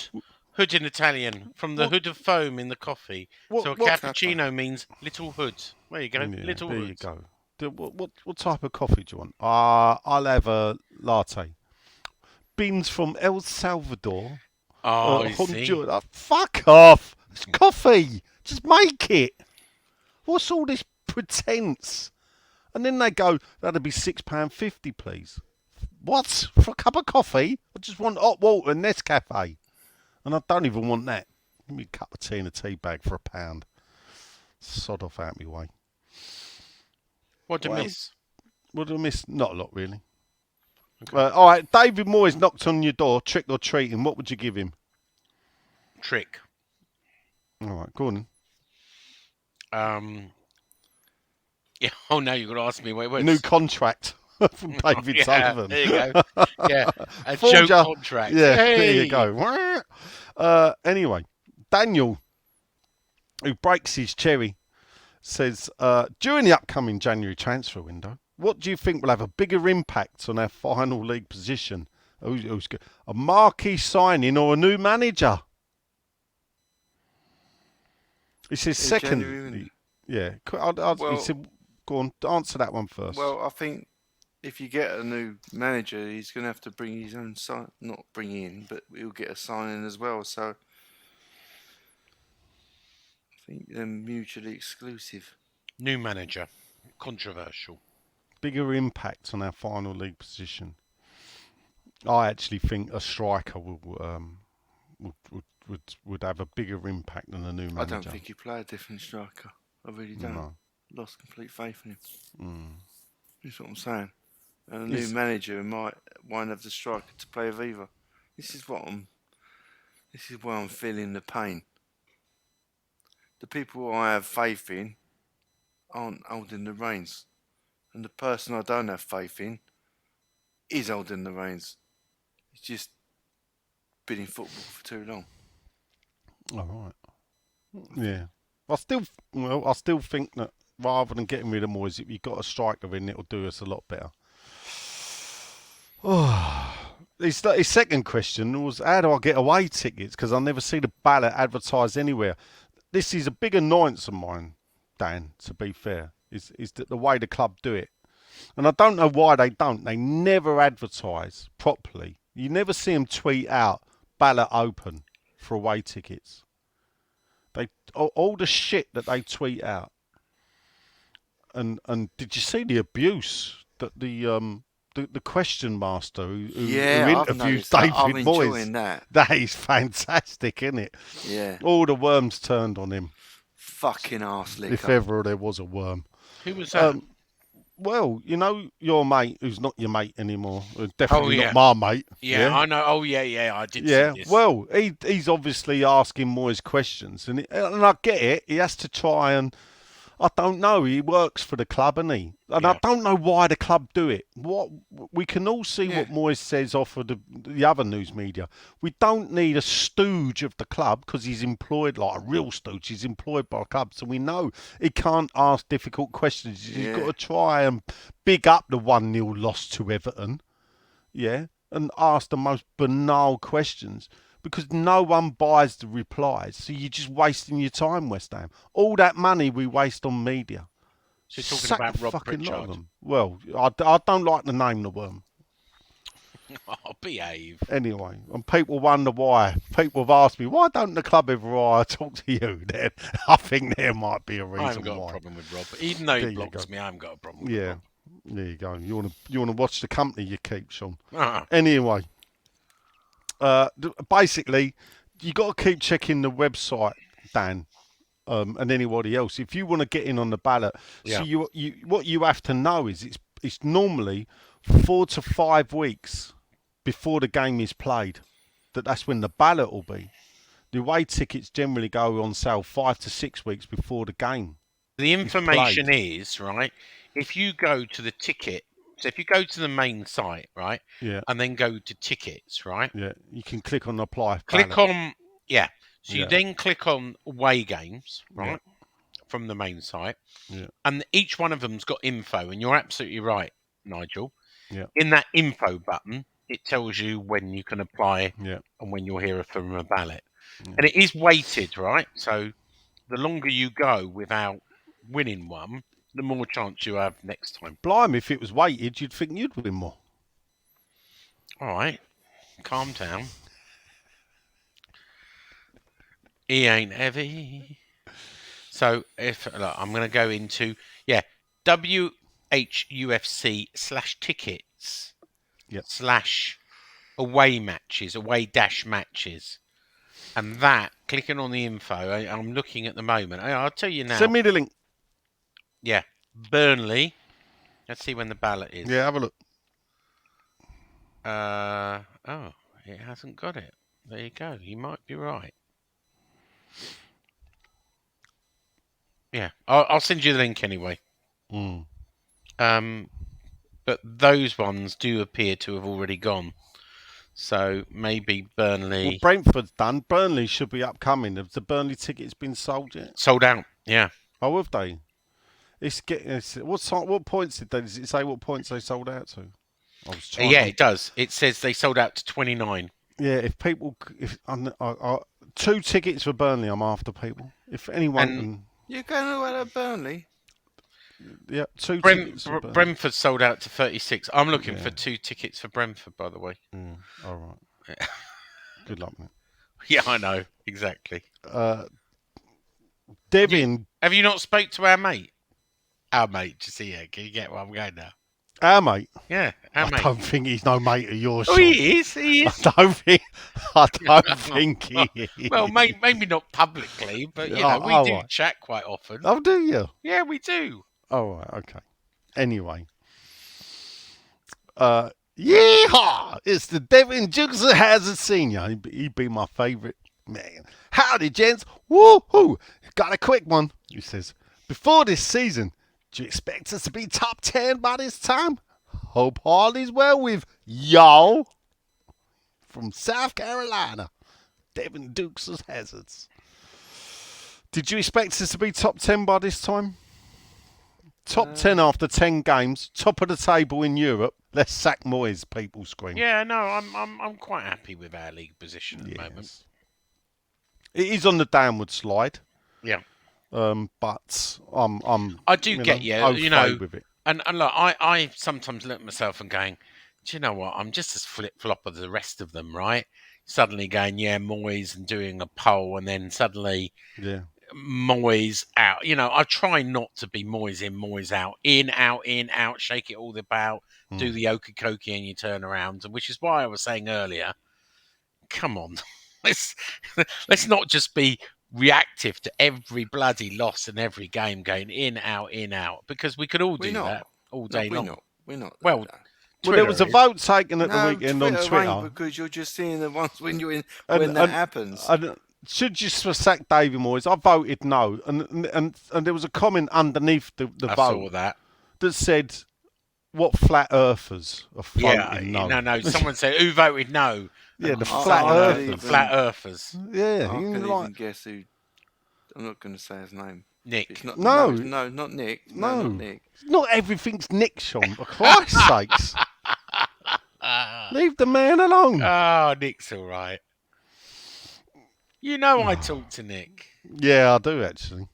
Hood in Italian, from the What- hood of foam in the coffee. What- So a what- cappuccino means little hood. There you go, Yeah, little there hood. you go. What type of coffee do you want? I'll have a latte. Beans from El Salvador. Oh, you see. Honduras. Fuck off! It's coffee. Just make it. What's all this pretense? And then they go, that'll be £6.50, please. What? For a cup of coffee? I just want hot water and Nescafe. And I don't even want that. Give me a cup of tea in a tea bag for £1. Sod off out my way. What do you Well, miss? What do I miss? Not a lot, really. All right, David Moyes knocked on your door, trick or treating. What would you give him? Trick. All right, go on. Yeah. Oh, now you've got to ask me. Wait. New contract from David Yeah, Sullivan. there you go. Yeah, a Forger. joke contract. Yeah, Hey! there you go. Anyway, Daniel, who breaks his cherry, says, during the upcoming January transfer window, what do you think will have a bigger impact on our final league position? Who's good? A marquee signing or a new manager? He says second. January. Yeah. Well- he said, go on, answer that one first. Well, I think if you get a new manager, he's going to have to bring his own sign. Not bring in, but he'll get a signing as well. So I think they're mutually exclusive. New manager. Controversial. Bigger impact on our final league position. I actually think a striker would have a bigger impact than a new manager. I don't think he play a different striker. I really don't. No. Lost complete faith in him. Mm. That's what I'm saying. And a Yes. new manager won't have the striker to play with either. This is why I'm feeling the pain. The people I have faith in aren't holding the reins. And the person I don't have faith in is holding the reins. It's just been in football for too long. All right. Yeah. I still think that rather than getting rid of Moyes, if you've got a striker in, it'll do us a lot better. Oh. His second question was, how do I get away tickets? Because I never see the ballot advertised anywhere. This is a big annoyance of mine, Dan, to be fair, is that the way the club do it. And I don't know why they don't. They never advertise properly. You never see them tweet out ballot open for away tickets. All the shit that they tweet out. And did you see the abuse that the question master who I've interviews noticed that. I'm David Moyes? enjoying that. That is fantastic, isn't it? Yeah. All the worms turned on him, Fucking arse licker. if ever there was a worm. Who was that? Well, you know your mate, who's not your mate anymore, definitely yeah. not my mate. Yeah, I know. Oh, yeah, I did Yeah, see this. well, he's obviously asking Moyes questions, and I get it. He has to try and, I don't know, he works for the club, isn't he? And Yeah. I don't know why the club do it. What we can all see what Moyes says off of the other news media. We don't need a stooge of the club because he's employed like a real stooge. He's employed by a club, so we know he can't ask difficult questions. He's got to try and big up the 1-0 loss to Everton, and ask the most banal questions. Because no one buys the replies, so you're just wasting your time, West Ham. All that money we waste on media. So you're talking Sack about the Rob fucking lot of Pritchard. them. Well, I don't like the name the worm. Oh, behave. Anyway, and people wonder why. People have asked me, why don't the club ever talk to you? Then I think there might be a reason I haven't got why. a problem with Rob. Even though There he you blocks go. me, I haven't got a problem with Yeah, Rob. there you go. You want to watch the company you keep, Sean. Ah, Anyway, basically, you got to keep checking the website, Dan, and anybody else. If you want to get in on the ballot, so you what you have to know is it's normally 4 to 5 weeks before the game is played. That's when the ballot will be. The away tickets generally go on sale 5 to 6 weeks before the game. the information is, right, if you go to the ticket, so if you go to the main site, right, Yeah, and then go to tickets, right, yeah. You can click on apply. click ballot. on, so you Yeah. then click on away games, Yeah. right, from the main site, Yeah. and each one of them's got info, and you're absolutely right, Nigel. Yeah. In that info button, it tells you when you can apply Yeah. and when you'll hear from a ballot. Yeah. And it is weighted, right? So the longer you go without winning one, the more chance you have next time. Blimey, if it was weighted, you'd think you'd win more. All right, calm down. He ain't heavy. So if look, I'm going to go into WHUFC/tickets Yep. /away matches, away dash matches, and that clicking on the info. I'm looking at the moment. I'll tell you now. Send me the link. Yeah, Burnley. Let's see when the ballot is. Yeah, have a look. Oh, it hasn't got it. There you go. You might be right. Yeah, I'll send you the link anyway. Mm. But those ones do appear to have already gone. So maybe Burnley Well, Brentford's done. Burnley should be upcoming. Have the Burnley tickets been sold yet? sold out. Yeah. Oh, have they? What points does it say? What points they sold out to? I was trying. Yeah, it does. It says they sold out to 29. Yeah, if 2 tickets for Burnley, I'm after people. If anyone And- can, You're going away to Burnley? yeah, 2 tickets for Burnley. Brentford sold out to 36. I'm looking Yeah. for 2 tickets for Brentford, by the way. All right. Good luck, mate. Yeah, I know. Exactly. Devin, Have you not spoke to our mate? Our mate, just here. Can you get where I'm going now? our mate. Yeah, our I mate. don't think he's no mate of yours. Oh, Sean. he is. He is. I don't think he is. Well, maybe not publicly, but you know, we do right. chat quite often. Oh, do you? Yeah, we do. Oh, right, okay. Anyway. Yeehaw! It's the Devin Jukes Hazard Senior. He'd be my favourite man. Howdy, gents. Woo-hoo! Got a quick one. He says, before this season, do you expect us to be top 10 by this time? Hope all is well with y'all. From South Carolina, Devin Dukes Hazards. Did you expect us to be top 10 by this time? Top 10 after 10 games, top of the table in Europe. Let's sack Moyes, people scream. Yeah, no, I'm quite happy with our league position at the moment. It is on the downward slide. Yeah. But I'm I do get you. au You know, fait with it. and look, I sometimes look at myself and going, do you know what? I'm just as flip-flop as the rest of them, right? Suddenly going, yeah, Moyes, and doing a poll, and then suddenly Yeah. Moyes out. You know, I try not to be Moyes in, Moyes out, in, out, shake it all about, do the okie dokie, and you turn around. Which is why I was saying earlier, come on, let's not just be reactive to every bloody loss in every game, going in, out, because we could all do that all day long. We're not. Well, Well, there was a vote taken at the weekend on Twitter. Ain't, because you're just seeing the ones when you're in when that happens. Should you sack David Moyes? I voted no, and there was a comment underneath the I vote saw that. that said, "What flat earthers are voting no?" No. Someone said who voted no. Yeah, the I flat can't earthers. even- Flat earthers. Yeah, I you can know, even guess who. I'm not going to say his name. Nick. It's not, No. no, not Nick. No, No. not Nick. not everything's Nick, Sean. For Christ's sakes, leave the man alone. Oh, Nick's all right. You know I talk to Nick. Yeah, I do actually.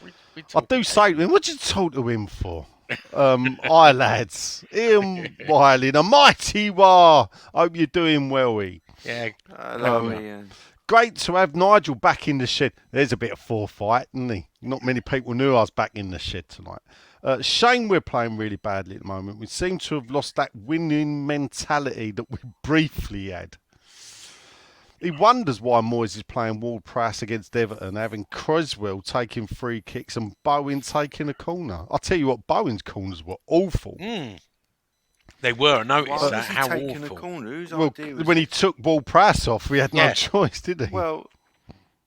We I talk do say to him, "What'd you talk to him for?" Aye, lads. Ian Wiley, the mighty war. Hope you're doing well, Yeah. Hello, Ian. Great to have Nigel back in the shed. There's a bit of forefight, isn't he? Not many people knew I was back in the shed tonight. Shame we're playing really badly at the moment. We seem to have lost that winning mentality that we briefly had. He wonders why Moyes is playing Ward-Prowse against Everton, having Creswell taking free kicks and Bowen taking a corner. I'll tell you what, Bowen's corners were awful. They were. I noticed Why that. was he How taking awful. a corner? Whose Well, idea was when he took Ward-Prowse off, we had no Yeah. choice, did he? Well,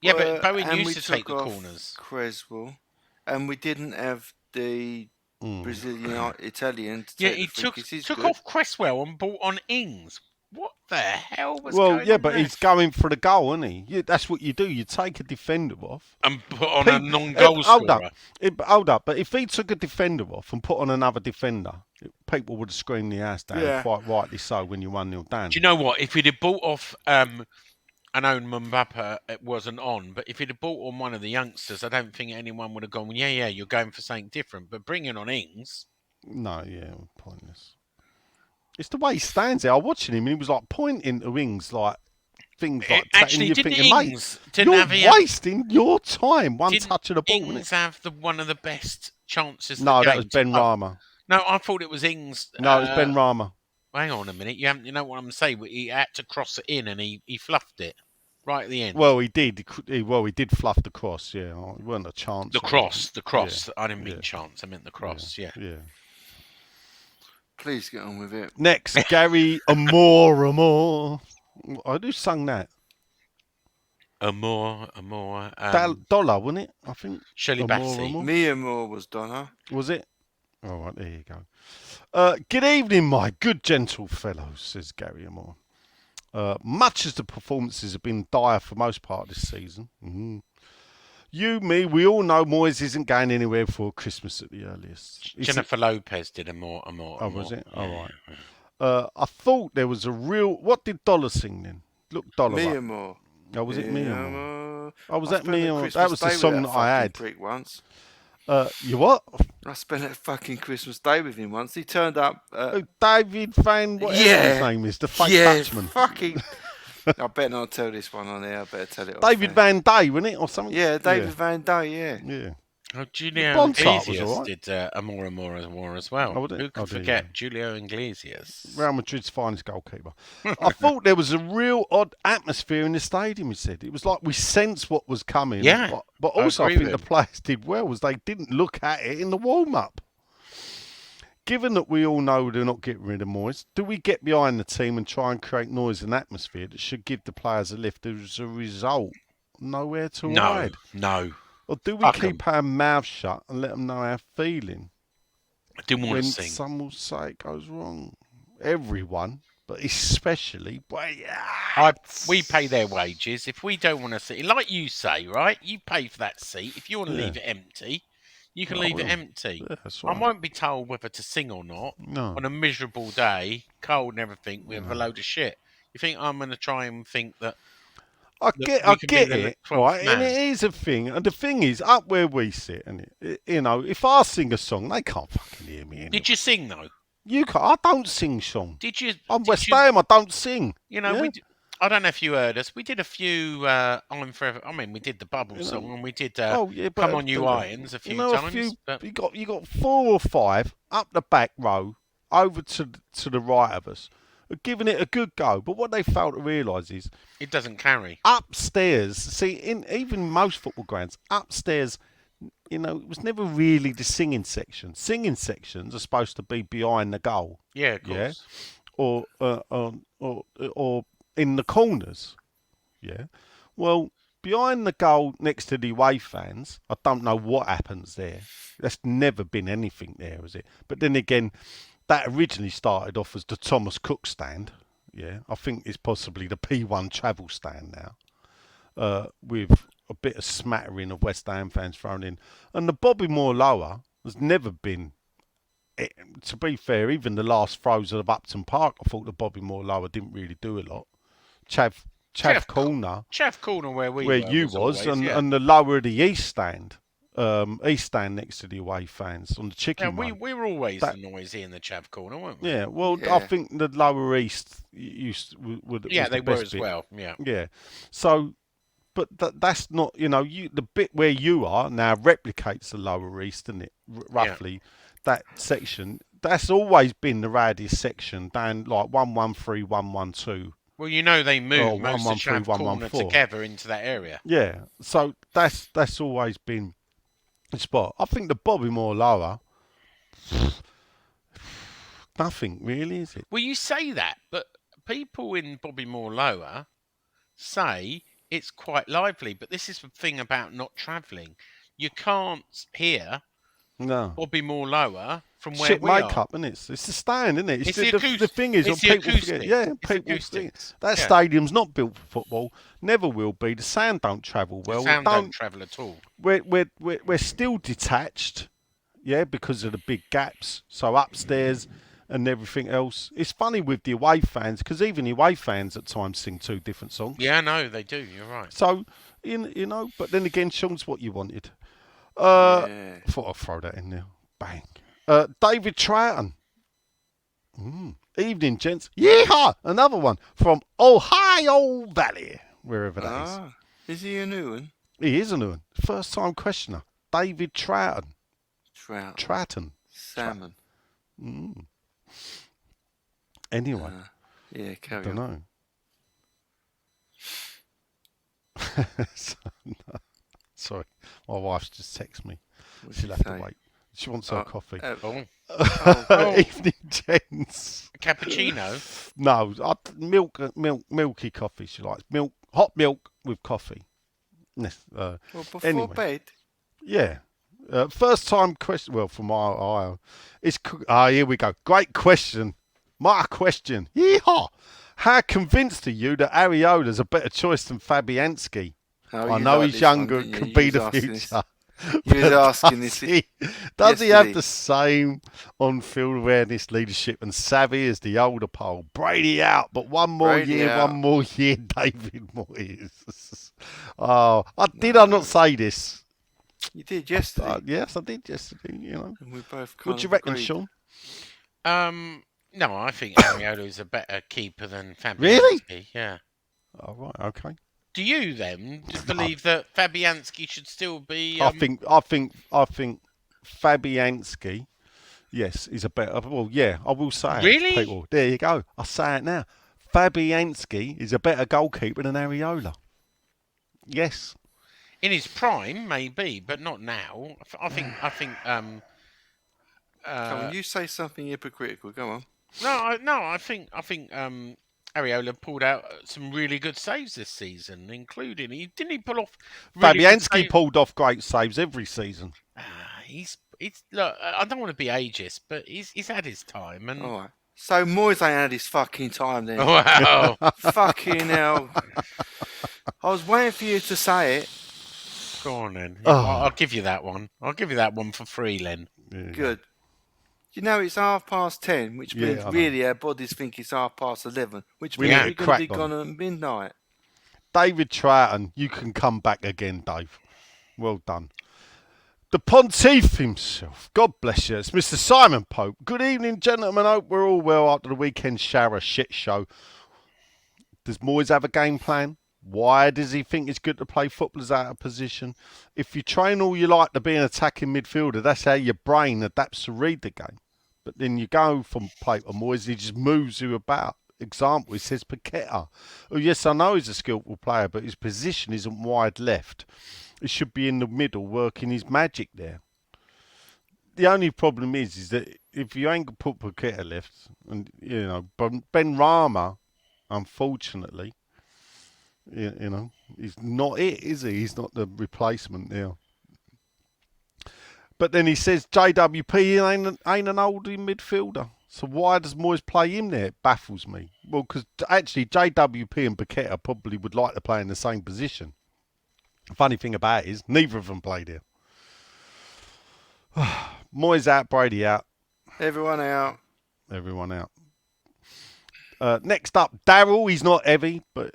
Yeah, but Bowen and used we to take took the off corners. Creswell, and we didn't have the Brazilian Italian to Yeah, take he the free took kicks. He's took good. off Cresswell and brought on Ings. What the hell was Well, going yeah, on but there? he's going for the goal, isn't he? Yeah, that's what you do. You take a defender off. And put on a Pete- non-goal hold scorer. up. Hold up. But if he took a defender off and put on another defender, people would have screamed the house down, Yeah. quite rightly so, when you're 1-0 down. Do you know what? If he'd have bought off I know Mbappe it wasn't on, but if he'd have bought on one of the youngsters, I don't think anyone would have gone, yeah, you're going for something different. But bringing on Ings... No, yeah, pointless. It's the way he stands there. I was watching him and he was like pointing to Ings like things like Actually, you're didn't thinking, mate, Ings... Didn't you're have wasting your time one didn't touch of the ball, Ings isn't it? have one of the best chances? No, the that game was to- Ben Rama. No, I thought it was Ings. No, it was Ben Rama. Hang on a minute. You know what I'm saying? He had to cross it in and he fluffed it right at the end. Well, he did. He did fluff the cross. Yeah, it wasn't a chance. The cross. Yeah. I didn't mean Yeah. chance. I meant the cross. Yeah. Yeah. Please get on with it. Next, Gary Amore. I do sung that. Amor. Dollar, wasn't it? I think. Shirley Bassey. Amore. Mia Moore was Donna. Was it? All right, there you go. Good evening, my good gentle fellows, says Gary Amore. Much as the performances have been dire for most part of this season, you, me, we all know Moyes isn't going anywhere before Christmas at the earliest. Jennifer Lopez did Amor. Oh, was it? Yeah. All right. I thought there was a real... What did Dollar sing then? Look, Dollar Mia up. Moore. Oh, was it Mia Moore? Moore. Oh, was I that spent Mia a Moore? Christmas That was the day with song that that I fucking had. prick once. You what? I spent a fucking Christmas day with him once. He turned up. David Van... Whatever his name is. The fake Dutchman. Fucking... I better not tell this one on there. I better tell it off David there. Van Day, wasn't it? Or something? Yeah, David Van Day, yeah. Yeah. Oh, Julio Bontar was Iglesias all right. did Amor as well. Oh, did it? Who could Oh, there you forget go. Julio Iglesias? Real Madrid's finest goalkeeper. I thought there was a real odd atmosphere in the stadium, he said. It was like we sensed what was coming. Yeah, But also I agree think with the him. players did well, was they didn't look at it in the warm-up. Given that we all know they're not getting rid of Moyes, do we get behind the team and try and create noise and atmosphere that should give the players a lift as a result? Nowhere to hide. No. Or do we Fuck keep our mouths shut and let them know our feeling? I didn't want When to sing. some will say it goes wrong. Everyone, but especially... We pay their wages. If we don't want to see, like you say, right? You pay for that seat. If you want to leave it empty, you can leave it empty. Yeah, that's right. I won't be told whether to sing or not No. on a miserable day, cold and everything, with a load of shit. You think I'm going to try and think that? I we get could be it, the 12th right? And man. it is a thing. And the thing is, up where we sit, and you know, if I sing a song, they can't fucking hear me anyway. Did you sing though? You can't. I don't sing, Sean. Did you? I'm did West you- Ham. I don't sing. You know, Yeah? I don't know if you heard us. We did a few. I'm forever. I mean, we did the bubble You know, song, and we did. Oh yeah, but Come on, you irons, a few times. But You got 4 or 5 up the back row, over to the right of us, giving it a good go. But what they failed to realise is it doesn't carry. upstairs. See, in even most football grounds, upstairs, you know, it was never really the singing section. Singing sections are supposed to be behind the goal, Yeah, of course. or in the corners. Yeah. Well, behind the goal next to the away fans, I don't know what happens there. That's never been anything there, is it? But then again, that originally started off as the Thomas Cook stand. Yeah. I think it's possibly the P1 travel stand now, with a bit of smattering of West Ham fans thrown in. And the Bobby Moore lower has never been... To be fair, even the last throws of Upton Park, I thought the Bobby Moore lower didn't really do a lot. Chav corner, Chaff corner where you was, always, and, yeah. and the lower of the east stand next to the away fans on the chicken Yeah, run. we were always noisy in the chav corner, weren't we? Yeah, well, I Yeah. think the lower east would Yeah, was they the were best as bit. well. Yeah. Yeah, so, but that's not, you know, the bit where you are now replicates the lower east, isn't it? Roughly, that section. That's always been the rowdiest section, down like 113, 112. Well, you know they moved Oh, most of 113, chav corner 114. together into that area. Yeah, so that's always been the spot. I think the Bobby Moore lower, nothing really, is it? Well, you say that, but people in Bobby Moore Lower say it's quite lively. But this is the thing about not travelling. You can't hear No. Bobby Moore Lower from where Shit we are. makeup, isn't it? It's the stand, isn't it? It's the the thing is, it's when the people forget, acoustic. yeah, It's the people think acoustics. that Yeah. stadium's not built for football. Never will be. The sound don't travel well. The sound don't travel at all. We're still detached, yeah, because of the big gaps. So upstairs, and everything else. It's funny with the away fans, because even the away fans at times sing 2 different songs. Yeah, no, they do. You're right. So, you know, but then again, Sean's what you wanted. Yeah. Thought I'd throw that in there. Bang. David Troughton. Evening, gents. Yeehaw! Another one from Ohio Valley, wherever that is he a new one? He is a new one. First time questioner. David Troughton. Trout. Salmon. Anyway. Yeah, carry don't on. know. Sorry, my wife's just texted me. She'll have to wait. She wants her coffee. Evening, gents. Cappuccino? No, milky coffee. She likes hot milk with coffee. Well, before anyway. bed. Yeah. First time question. Well, from Ohio, here we go. Great question. My question. Yeehaw! How convinced are you that Ariola's a better choice than Fabianski? I know he's younger and could be the future. You was asking this. Does he have the same on-field awareness, leadership, and savvy as the older pole? Brady out, but one more year, David Moyes. Oh, I not say this? You did yesterday. Yes, I did yesterday. You know. And we both. What do you reckon, Sean? No, I think Ariola is a better keeper than Fabianski. Really? Yeah. Oh, right. Okay. Do you then believe that Fabianski should still be? I think Fabianski, yes, is a better. Well, yeah, I will say really? it. People, there you go. I say it now. Fabianski is a better goalkeeper than Ariola. Yes. In his prime, maybe, but not now. I think. Come on, you say something hypocritical. Go on. No. I think. Ariola pulled out some really good saves this season, including didn't he pull off? Really Fabianski pulled off great saves every season. He's look. I don't want to be ageist, but he's had his time. And all right. So Moyes ain't had his fucking time then. Wow. Fucking hell. I was waiting for you to say it. Go on then. I'll give you that one. I'll give you that one for free, Len. Yeah. Good. You know, it's 10:30, which means really our bodies think it's 11:30, which means we're going to be gone at midnight. David Troughton, you can come back again, Dave. Well done. The Pontiff himself. God bless you. It's Mr. Simon Pope. Good evening, gentlemen. Hope we're all well after the weekend shower shit show. Does Moyes have a game plan? Why does he think it's good to play footballers out of position? If you train all you like to be an attacking midfielder, that's how your brain adapts to read the game. But then you go from play to Moyes, he just moves you about. Example, he says Paqueta. Oh, yes, I know he's a skillful player, but his position isn't wide left. It should be in the middle, working his magic there. The only problem is that if you ain't going to put Paqueta left, and you know, Ben Rama, unfortunately, you know, he's not it, is he? He's not the replacement now. But then he says JWP ain't an oldie midfielder. So why does Moyes play him there? It baffles me. Well, because actually JWP and Paqueta probably would like to play in the same position. Funny thing about it is neither of them played here. Moyes out, Brady out. Everyone out. Everyone out. Next up, Daryl. He's not heavy, but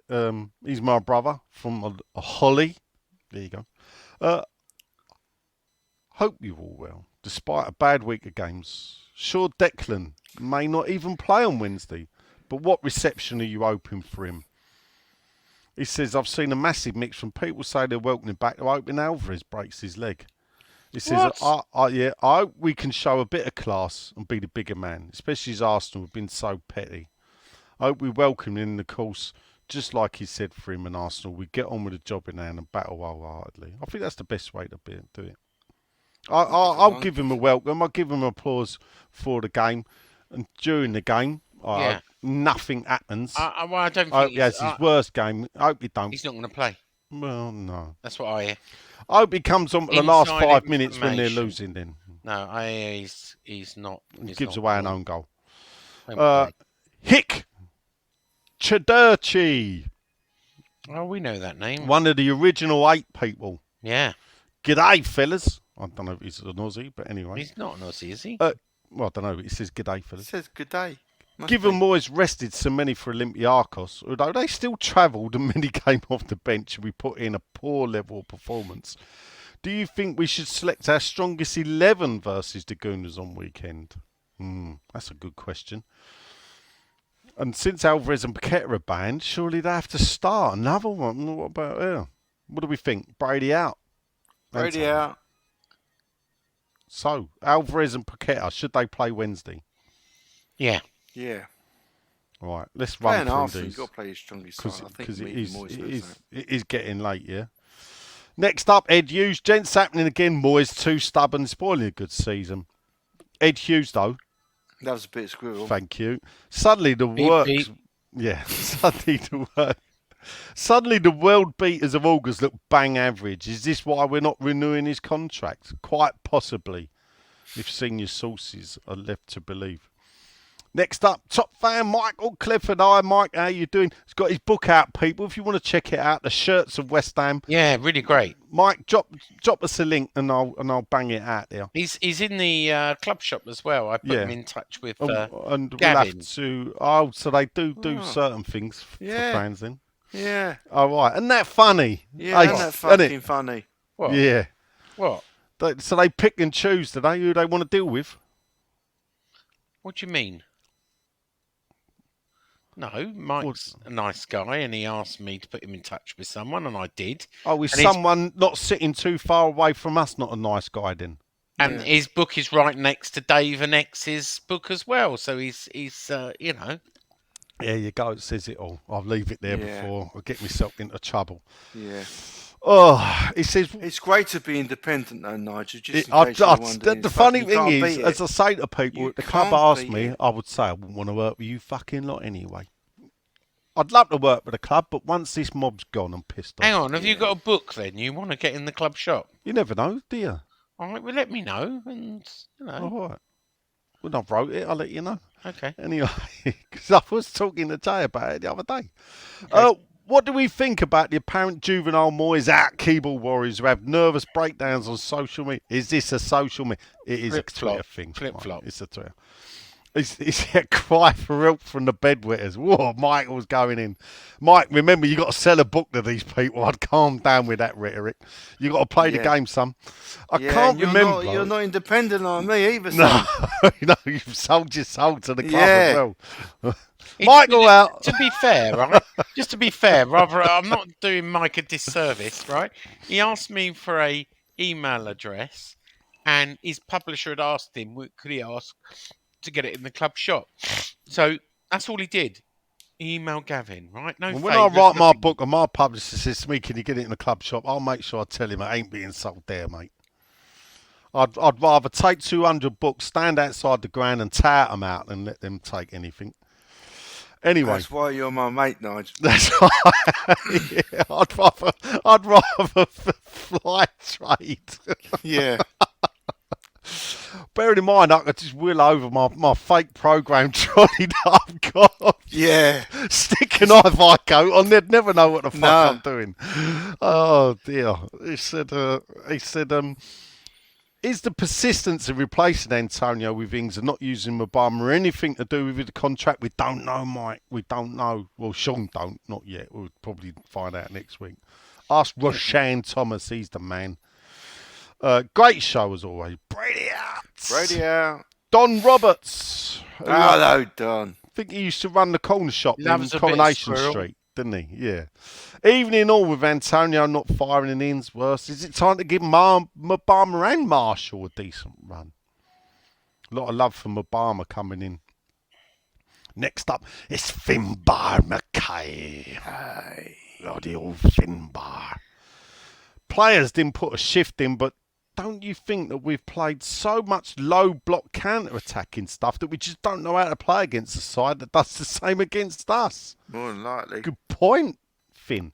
he's my brother from a Holly. There you go. Hope you're all well, despite a bad week of games. Sure, Declan may not even play on Wednesday, but what reception are you hoping for him? He says, I've seen a massive mix from people say they're welcoming back to hoping Alvarez breaks his leg. He says, I hope we can show a bit of class and be the bigger man, especially as Arsenal have been so petty. I hope we welcome him in the course, just like he said for him and Arsenal. We get on with the job in hand and battle wholeheartedly. I think that's the best way to do it. I'll give him a welcome. I'll give him applause for the game. And during the game, nothing happens. I don't think he has his worst game. I hope he don't. He's not going to play. Well, no. That's what I hear. I hope he comes on for the last 5 minutes when they're losing then. No, he's not. He gives away an own goal. Hick Chadurchi. Oh, we know that name. One of the original 8 people. Yeah. G'day, fellas. I don't know if he's an Aussie, but anyway. He's not an Aussie, is he? Well, I don't know. It says good day, It fellas. says good day. Must Given be. Moyes rested so many for Olympiacos, although they still travelled and many came off the bench and we put in a poor level of performance, do you think we should select our strongest 11 versus the Gooners on weekend? That's a good question. And since Alvarez and Paqueta are banned, surely they have to start. Another one. What about here? What do we think? Brady out. Brady Antonio. out. So, Alvarez and Paqueta, should they play Wednesday? Yeah. Yeah. All right, let's Playing run through Arsenal, you've these. got to play your strongest side. I think Because me and Moyes knows that. it is getting late, yeah. Next up, Ed Hughes. Gents happening again. Moyes too stubborn, spoiling a good season. Ed Hughes, though. That was a bit of squirrel. Thank you. Suddenly the Beep, works. beep. Yeah, suddenly the world beaters of August look bang average. Is this why we're not renewing his contract? Quite possibly, if senior sources are left to believe. Next up, top fan Michael Clifford. Hi, Mike. How you doing? He's got his book out, people. If you want to check it out, The Shirts of West Ham. Yeah, really great. Mike, drop us a link and I'll bang it out there. He's in the club shop as well. I put Yeah. him in touch with And we'll Gavin. have to. Oh, so they do certain things for Yeah. fans then. Yeah. All right, isn't that funny? Yeah, Hey, isn't that isn't fucking it? funny? What? Yeah. What? So they pick and choose today who they want to deal with. What do you mean? No, Mike's a nice guy, and he asked me to put him in touch with someone, and I did. Oh, is And he's- someone not sitting too far away from us not a nice guy then? And Yeah. his book is right next to Dave and X's book as well. So he's you know. There you go. It says it all. I'll leave it there Yeah. before I get myself into trouble. Yeah. Oh, it says. It's great to be independent, though, Nigel. Just in case you're wondering, The it's funny fucking- you thing can't is, beat as it. I say to people, You if the club can't asked beat me, it. I would say I wouldn't want to work with you fucking lot anyway. I'd love to work with the club, but once this mob's gone, I'm pissed off. Hang on, have you got a book then? You want to get in the club shop? You never know, do you? All right, well, let me know, and you know. All right. When I've wrote it, I'll let you know. Okay. Anyway, because I was talking to Jay about it the other day. What do we think about the apparent juvenile Moyes out keyboard warriors who have nervous breakdowns on social media? Is this a social media? It is Flip-flop. a Twitter thing. Flip-flop. Right, it's a Twitter. It's a cry for help from the bedwetters. Whoa, Michael's going in. Mike, remember, you got to sell a book to these people. I'd calm down with that rhetoric. You got to play the Yeah. game, son. I Yeah, can't and you're remember. You're not independent like me either, No, son. you've sold your soul to the club Yeah. as well. It's- Michael out. To be fair, right? Just to be fair, rather, I'm not doing Mike a disservice, right? He asked me for a email address, and his publisher had asked him, could he ask to get it in the club shop? So that's all he did. He emailed Gavin, right? No. Well, when I favours, write my nothing. book and my publisher says to me, can you get it in the club shop? I'll make sure I tell him it ain't being sold there, mate. I'd rather take 200 books, stand outside the ground and tout them out than let them take anything. Anyway. That's why you're my mate, Nigel. That's right. Yeah, I'd rather fly trade. Yeah. Bearing in mind, I could just wheel over my fake program trolley that I've got. Yeah. Stick an eye coat on, they'd never know what the fuck No. I'm doing. Oh dear. He said, is the persistence of replacing Antonio with Ings and not using Mabama anything to do with the contract? We don't know, Mike. We don't know. Well, Sean don't, not yet. We'll probably find out next week. Ask Roshan Thomas, he's the man. Great show as always. Brady out. Brady out. Don Roberts. Hello, Don. I think he used to run the corner shop in Loves a bit of Coronation squirrel. Street, didn't he? Yeah. Evening all with Antonio not firing in Ainsworth. Is it time to give Mabama and Marshall a decent run? A lot of love for Mabama coming in. Next up, it's Finbar McKay. Hey. Bloody old Finbar. Players didn't put a shift in, but don't you think that we've played so much low block counter-attacking stuff that we just don't know how to play against a side that does the same against us? More than likely. Good point, Finn.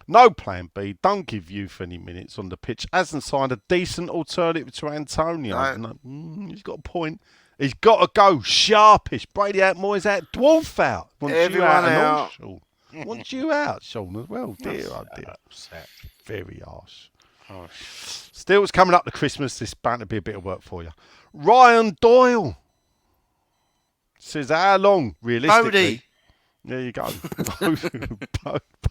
No plan B. Don't give youth any minutes on the pitch. Hasn't signed a decent alternative to Antonio. No. He's got a point. He's got to go sharpish. Brady out, Moyes out, Dwarf out. Wants Everyone you out. out. Sean. Wants you out, Sean, as well. Dear, oh dear. Upset. Very harsh. Oh, Steve Still, it's coming up to Christmas. This is bound to be a bit of work for you. Ryan Doyle says, how long, realistically? Bodie. There you go.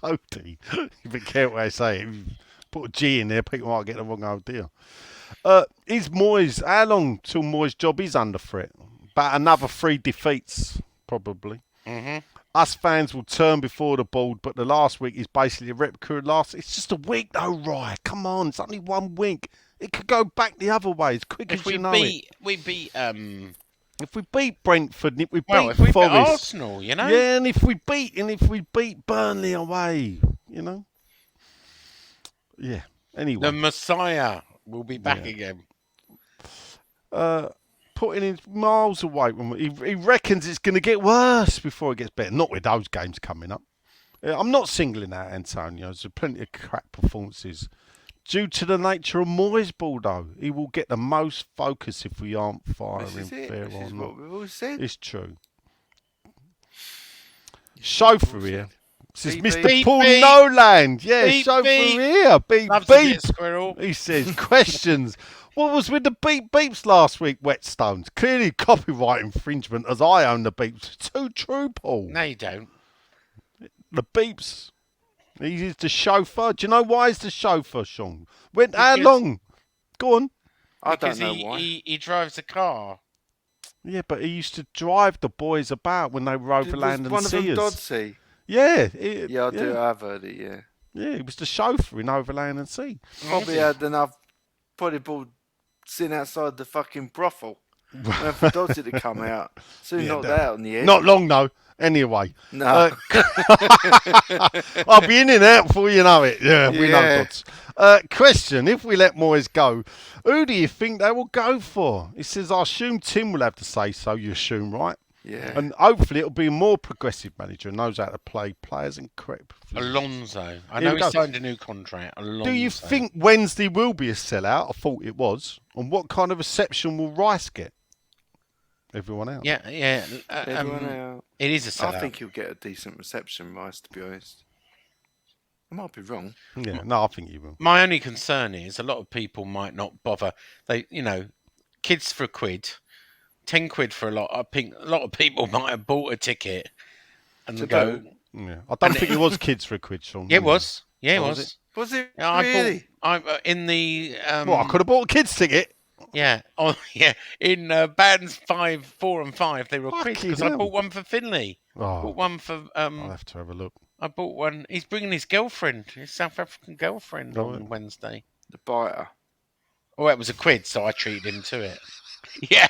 Bodie. You be careful how you say it. If you put a G in there, people might get the wrong idea. Is Moyes, how long till Moyes' job is under threat? About another 3 defeats, probably. Mm-hmm. Us fans will turn before the board, but the last week is basically a replica of last. It's just a week, though, Ryan. Come on, it's only 1 week. It could go back the other way as quick as you know it. If we beat Brentford, and if we beat if we Forest, beat Arsenal, you know. Yeah, and if we beat Burnley away, you know. Yeah. Anyway, The Messiah will be back again. putting in miles away from he reckons it's going to get worse before it gets better. Not with those games coming up. I'm not singling out Antonio. There's plenty of crap performances. Due to the nature of Moyes' ball, though, he will get the most focus if we aren't firing fair or This is not. what we've always said. It's true. Chauffeur here. This is Beep, Mr. beep. Paul Beep, Noland. Yeah, beep, chauffeur beep. here. Beep, Loves a bit beep. of squirrel. He says, questions. What was with the beep beeps last week, Whetstones? Clearly copyright infringement as I own the beeps. Too true, Paul. No, you don't. The beeps. He's the chauffeur. Do you know why he's the chauffeur, Sean? How Because- long? Go on. I don't Because know why. he drives a car. Yeah, but he used to drive the boys about when they were overland and one of them seers. Dodsey? Yeah. Yeah, I do. I've heard it. Yeah. Yeah, he was the chauffeur in Overland and Sea. Probably had enough. Probably been sitting outside the fucking brothel. And for Dodsey to come out. Soon knocked out in the end. Not long though. Anyway, No. I'll be in and out before you know it. Yeah, we know Yeah. Dots. Question: if we let Moyes go, who do you think they will go for? He says, I assume Tim will have to say so. You assume, right? Yeah. And hopefully it'll be a more progressive manager and knows how to play players in correct. Alonso. I Here know we he go. signed a new contract. Alonso. Do you think Wednesday will be a sellout? I thought it was. And what kind of reception will Rice get? Everyone out. Yeah. Everyone out. It is a sellout. I think he'll get a decent reception, Rice, to be honest. I might be wrong. Yeah, no, I think you will. My only concern is a lot of people might not bother. They, kids for £1, 10 quid for a lot. I think a lot of people might have bought a ticket and To go. go. Yeah, I don't think it was kids for £1, Sean. Yeah, it was. Yeah, it Oh, was. was it? Was it Yeah, really? I bought in the Well, I could have bought a kids ticket. yeah, in bands 5, 4, and 5 they were quick Fucking because I hell. bought one for Finley. Oh, Bought one for I'll have to have a look. I bought one. He's bringing his girlfriend, his South African girlfriend, Oh, on yeah. Wednesday. The biter. Oh, it was £1, so I treated him to it. Yeah.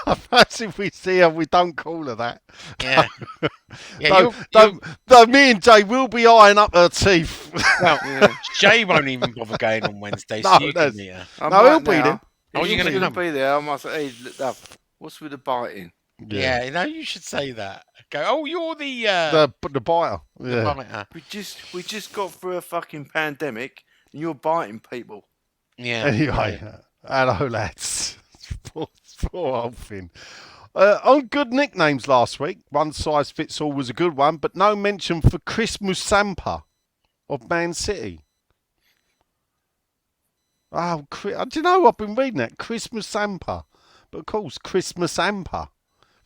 I fancy if we see her, we don't call her that. Yeah. Though me and Jay will be eyeing up her teeth. Well, Yeah. Jay won't even bother going on Wednesday, No, so you that's- can meet her. I No, might he'll be now. there. Oh, If you're he's gonna gonna come? be there. I must say, hey, look, love, what's with the biting? Yeah, you should say that. Go, oh, you're the The biter. Yeah. biter. We just got through a fucking pandemic, and you're biting people. Yeah. Anyway, hello lads. poor old Finn. On good nicknames last week, one size fits all was a good one, but no mention for Chris Musampa of Man City. Oh, do you know, I've been reading that. Chris Musampa. But of course, Christmas Hamper.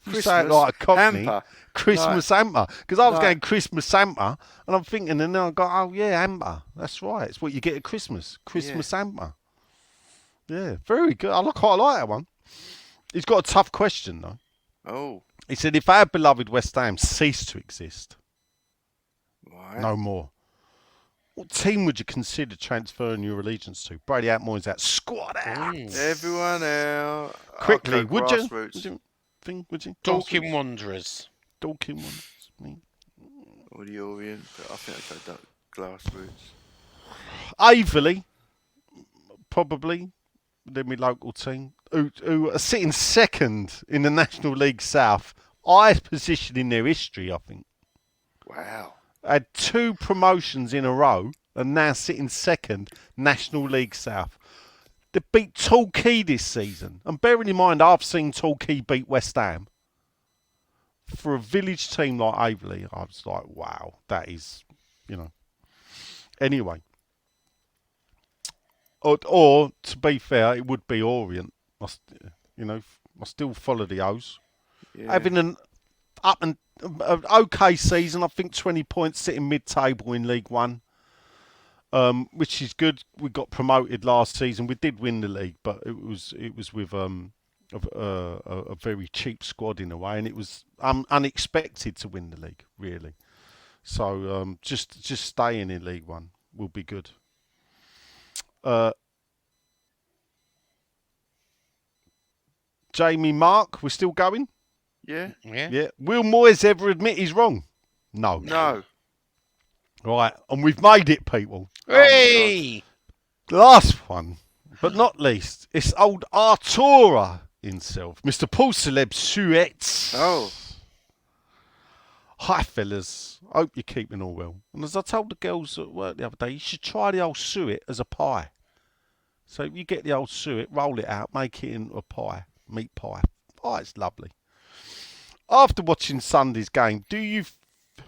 You say it Christmas like a cockney. hamper. Christmas hamper. Because I was Like- going Christmas hamper, and I'm thinking, and then I got, oh yeah, hamper. That's right. It's what you get at Christmas. Christmas hamper. Yeah, very good. I quite like that one. He's got a tough question though. Oh, He said, if our beloved West Ham ceased to exist, right. no more, what team would you consider transferring your allegiance to? Brady out, Moyes out, squad out. Everyone out. Quickly, I'll go would you? grassroots. Would you? Dorking Grassroots? Wanderers. Dorking ones. Me. Or the Orient, but I think I'd go grassroots. Averley, probably. Then my local team, who are sitting second in the National League South. Highest position in their history, I think. Wow. Had 2 promotions in a row and now sitting second, National League South. They beat Torquay this season. And bearing in mind, I've seen Torquay beat West Ham. For a village team like Averley, I was like, wow, that is, Anyway. or to be fair, it would be Orient. I still follow the O's. Yeah. Having an okay season, I think 20 points sitting mid-table in League One, which is good. We got promoted last season. We did win the league, but it was with a very cheap squad in a way, and it was unexpected to win the league, really. So just staying in League One will be good. Jamie Mark, we're still going? Yeah. Yeah. Will Moyes ever admit he's wrong? No. No. Right, and we've made it, people. Hey! Last one, but not least, it's old Artura himself, Mr. Paul Celeb Suet. Oh. Hi, fellas. Hope you're keeping all well. And as I told the girls at work the other day, you should try the old suet as a pie. So you get the old suet, roll it out, make it into a pie, meat pie. Oh, it's lovely. After watching Sunday's game,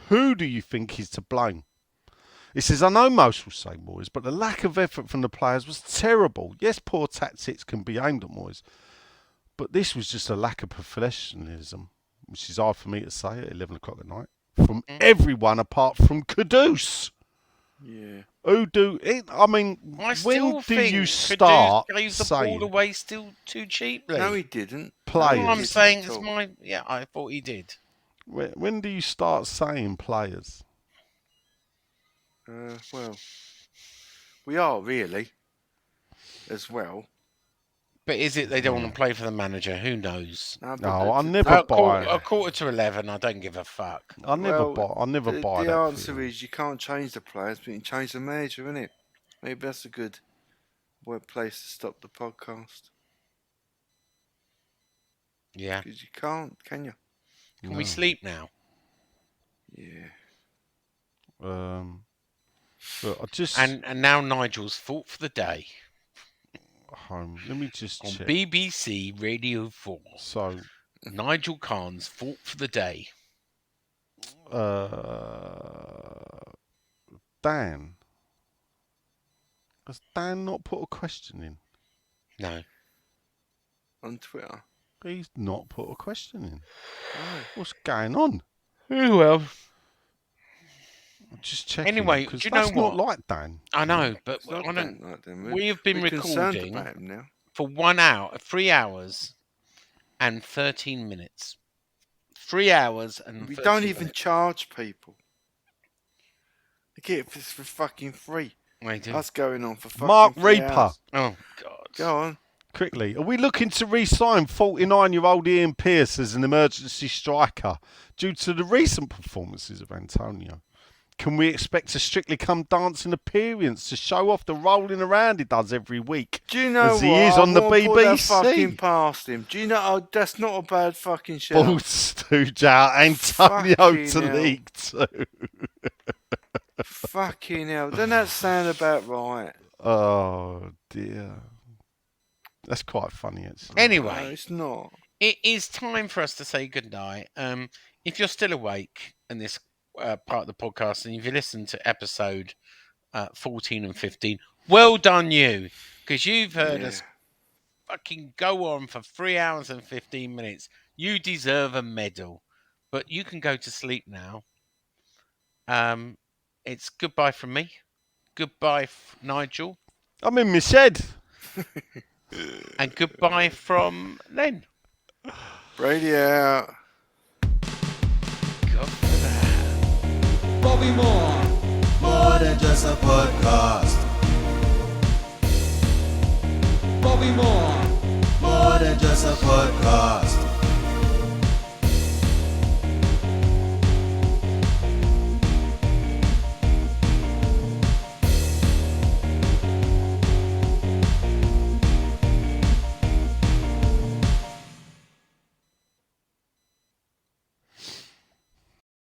who do you think is to blame? He says, I know most will say Moyes, but the lack of effort from the players was terrible. Yes, poor tactics can be aimed at Moyes, but this was just a lack of professionalism, which is hard for me to say at 11 o'clock at night, from everyone apart from Kudus. Yeah. Who do it? I mean, I when still do think you Kudus start gave the saying ball away still too cheaply? No, he didn't. players? All I'm didn't saying at is all. I thought he did. When do you start saying players? Well, we are really, as well. But is it they don't want to play for the manager? Who knows? No, I never buy. A quarter to 11, I don't give a fuck. I never buy. I never buy The that. answer theory. is you can't change the players, but you can change the manager, isn't it? Maybe that's a good place to stop the podcast. Yeah. Because you can't, can you? Can we sleep now? Yeah. But I just And now Nigel's thought for the day home. Let me just on check. BBC Radio 4. So, Nigel Khan's thought for the day. Dan. Has Dan not put a question in? No. On Twitter. He's not put a question in. Oh. What's going on? Oh, well. I'm just checking. Anyway, because do you know that's not what? like Dan. I know, but It's not on that like them. we have been We're concerned recording about him now. for 1 hour, 3 hours and 13 minutes. 3 hours and We 13 don't even minutes. charge people. They get this for fucking free. They do. Us going on for fucking Mark 3 Reaper. hours. Oh, God. Go on. Quickly, are we looking to re-sign 49-year-old Ian Pearce as an emergency striker due to the recent performances of Antonio? Can we expect a Strictly Come Dancing appearance to show off the rolling around he does every week? Do you know As what? he is on the I wanna put that BBC. fucking past him. Do you know? That's not a bad fucking shout. Ball stooge out Antonio Fucking to hell. League Two. Fucking hell. Doesn't that sound about right? Oh dear. That's quite funny, actually. No, Anyway, it's not. it is time for us to say goodnight. If you're still awake in this part of the podcast and if you listen to episode 14 and 15, well done you, because you've heard us fucking go on for 3 hours and 15 minutes. You deserve a medal, but you can go to sleep now. It's goodbye from me. Goodbye, Nigel. I'm in my shed. And goodbye from Len. Brady out. God for that. Bobby Moore. More than just a podcast. Bobby Moore. More than just a podcast.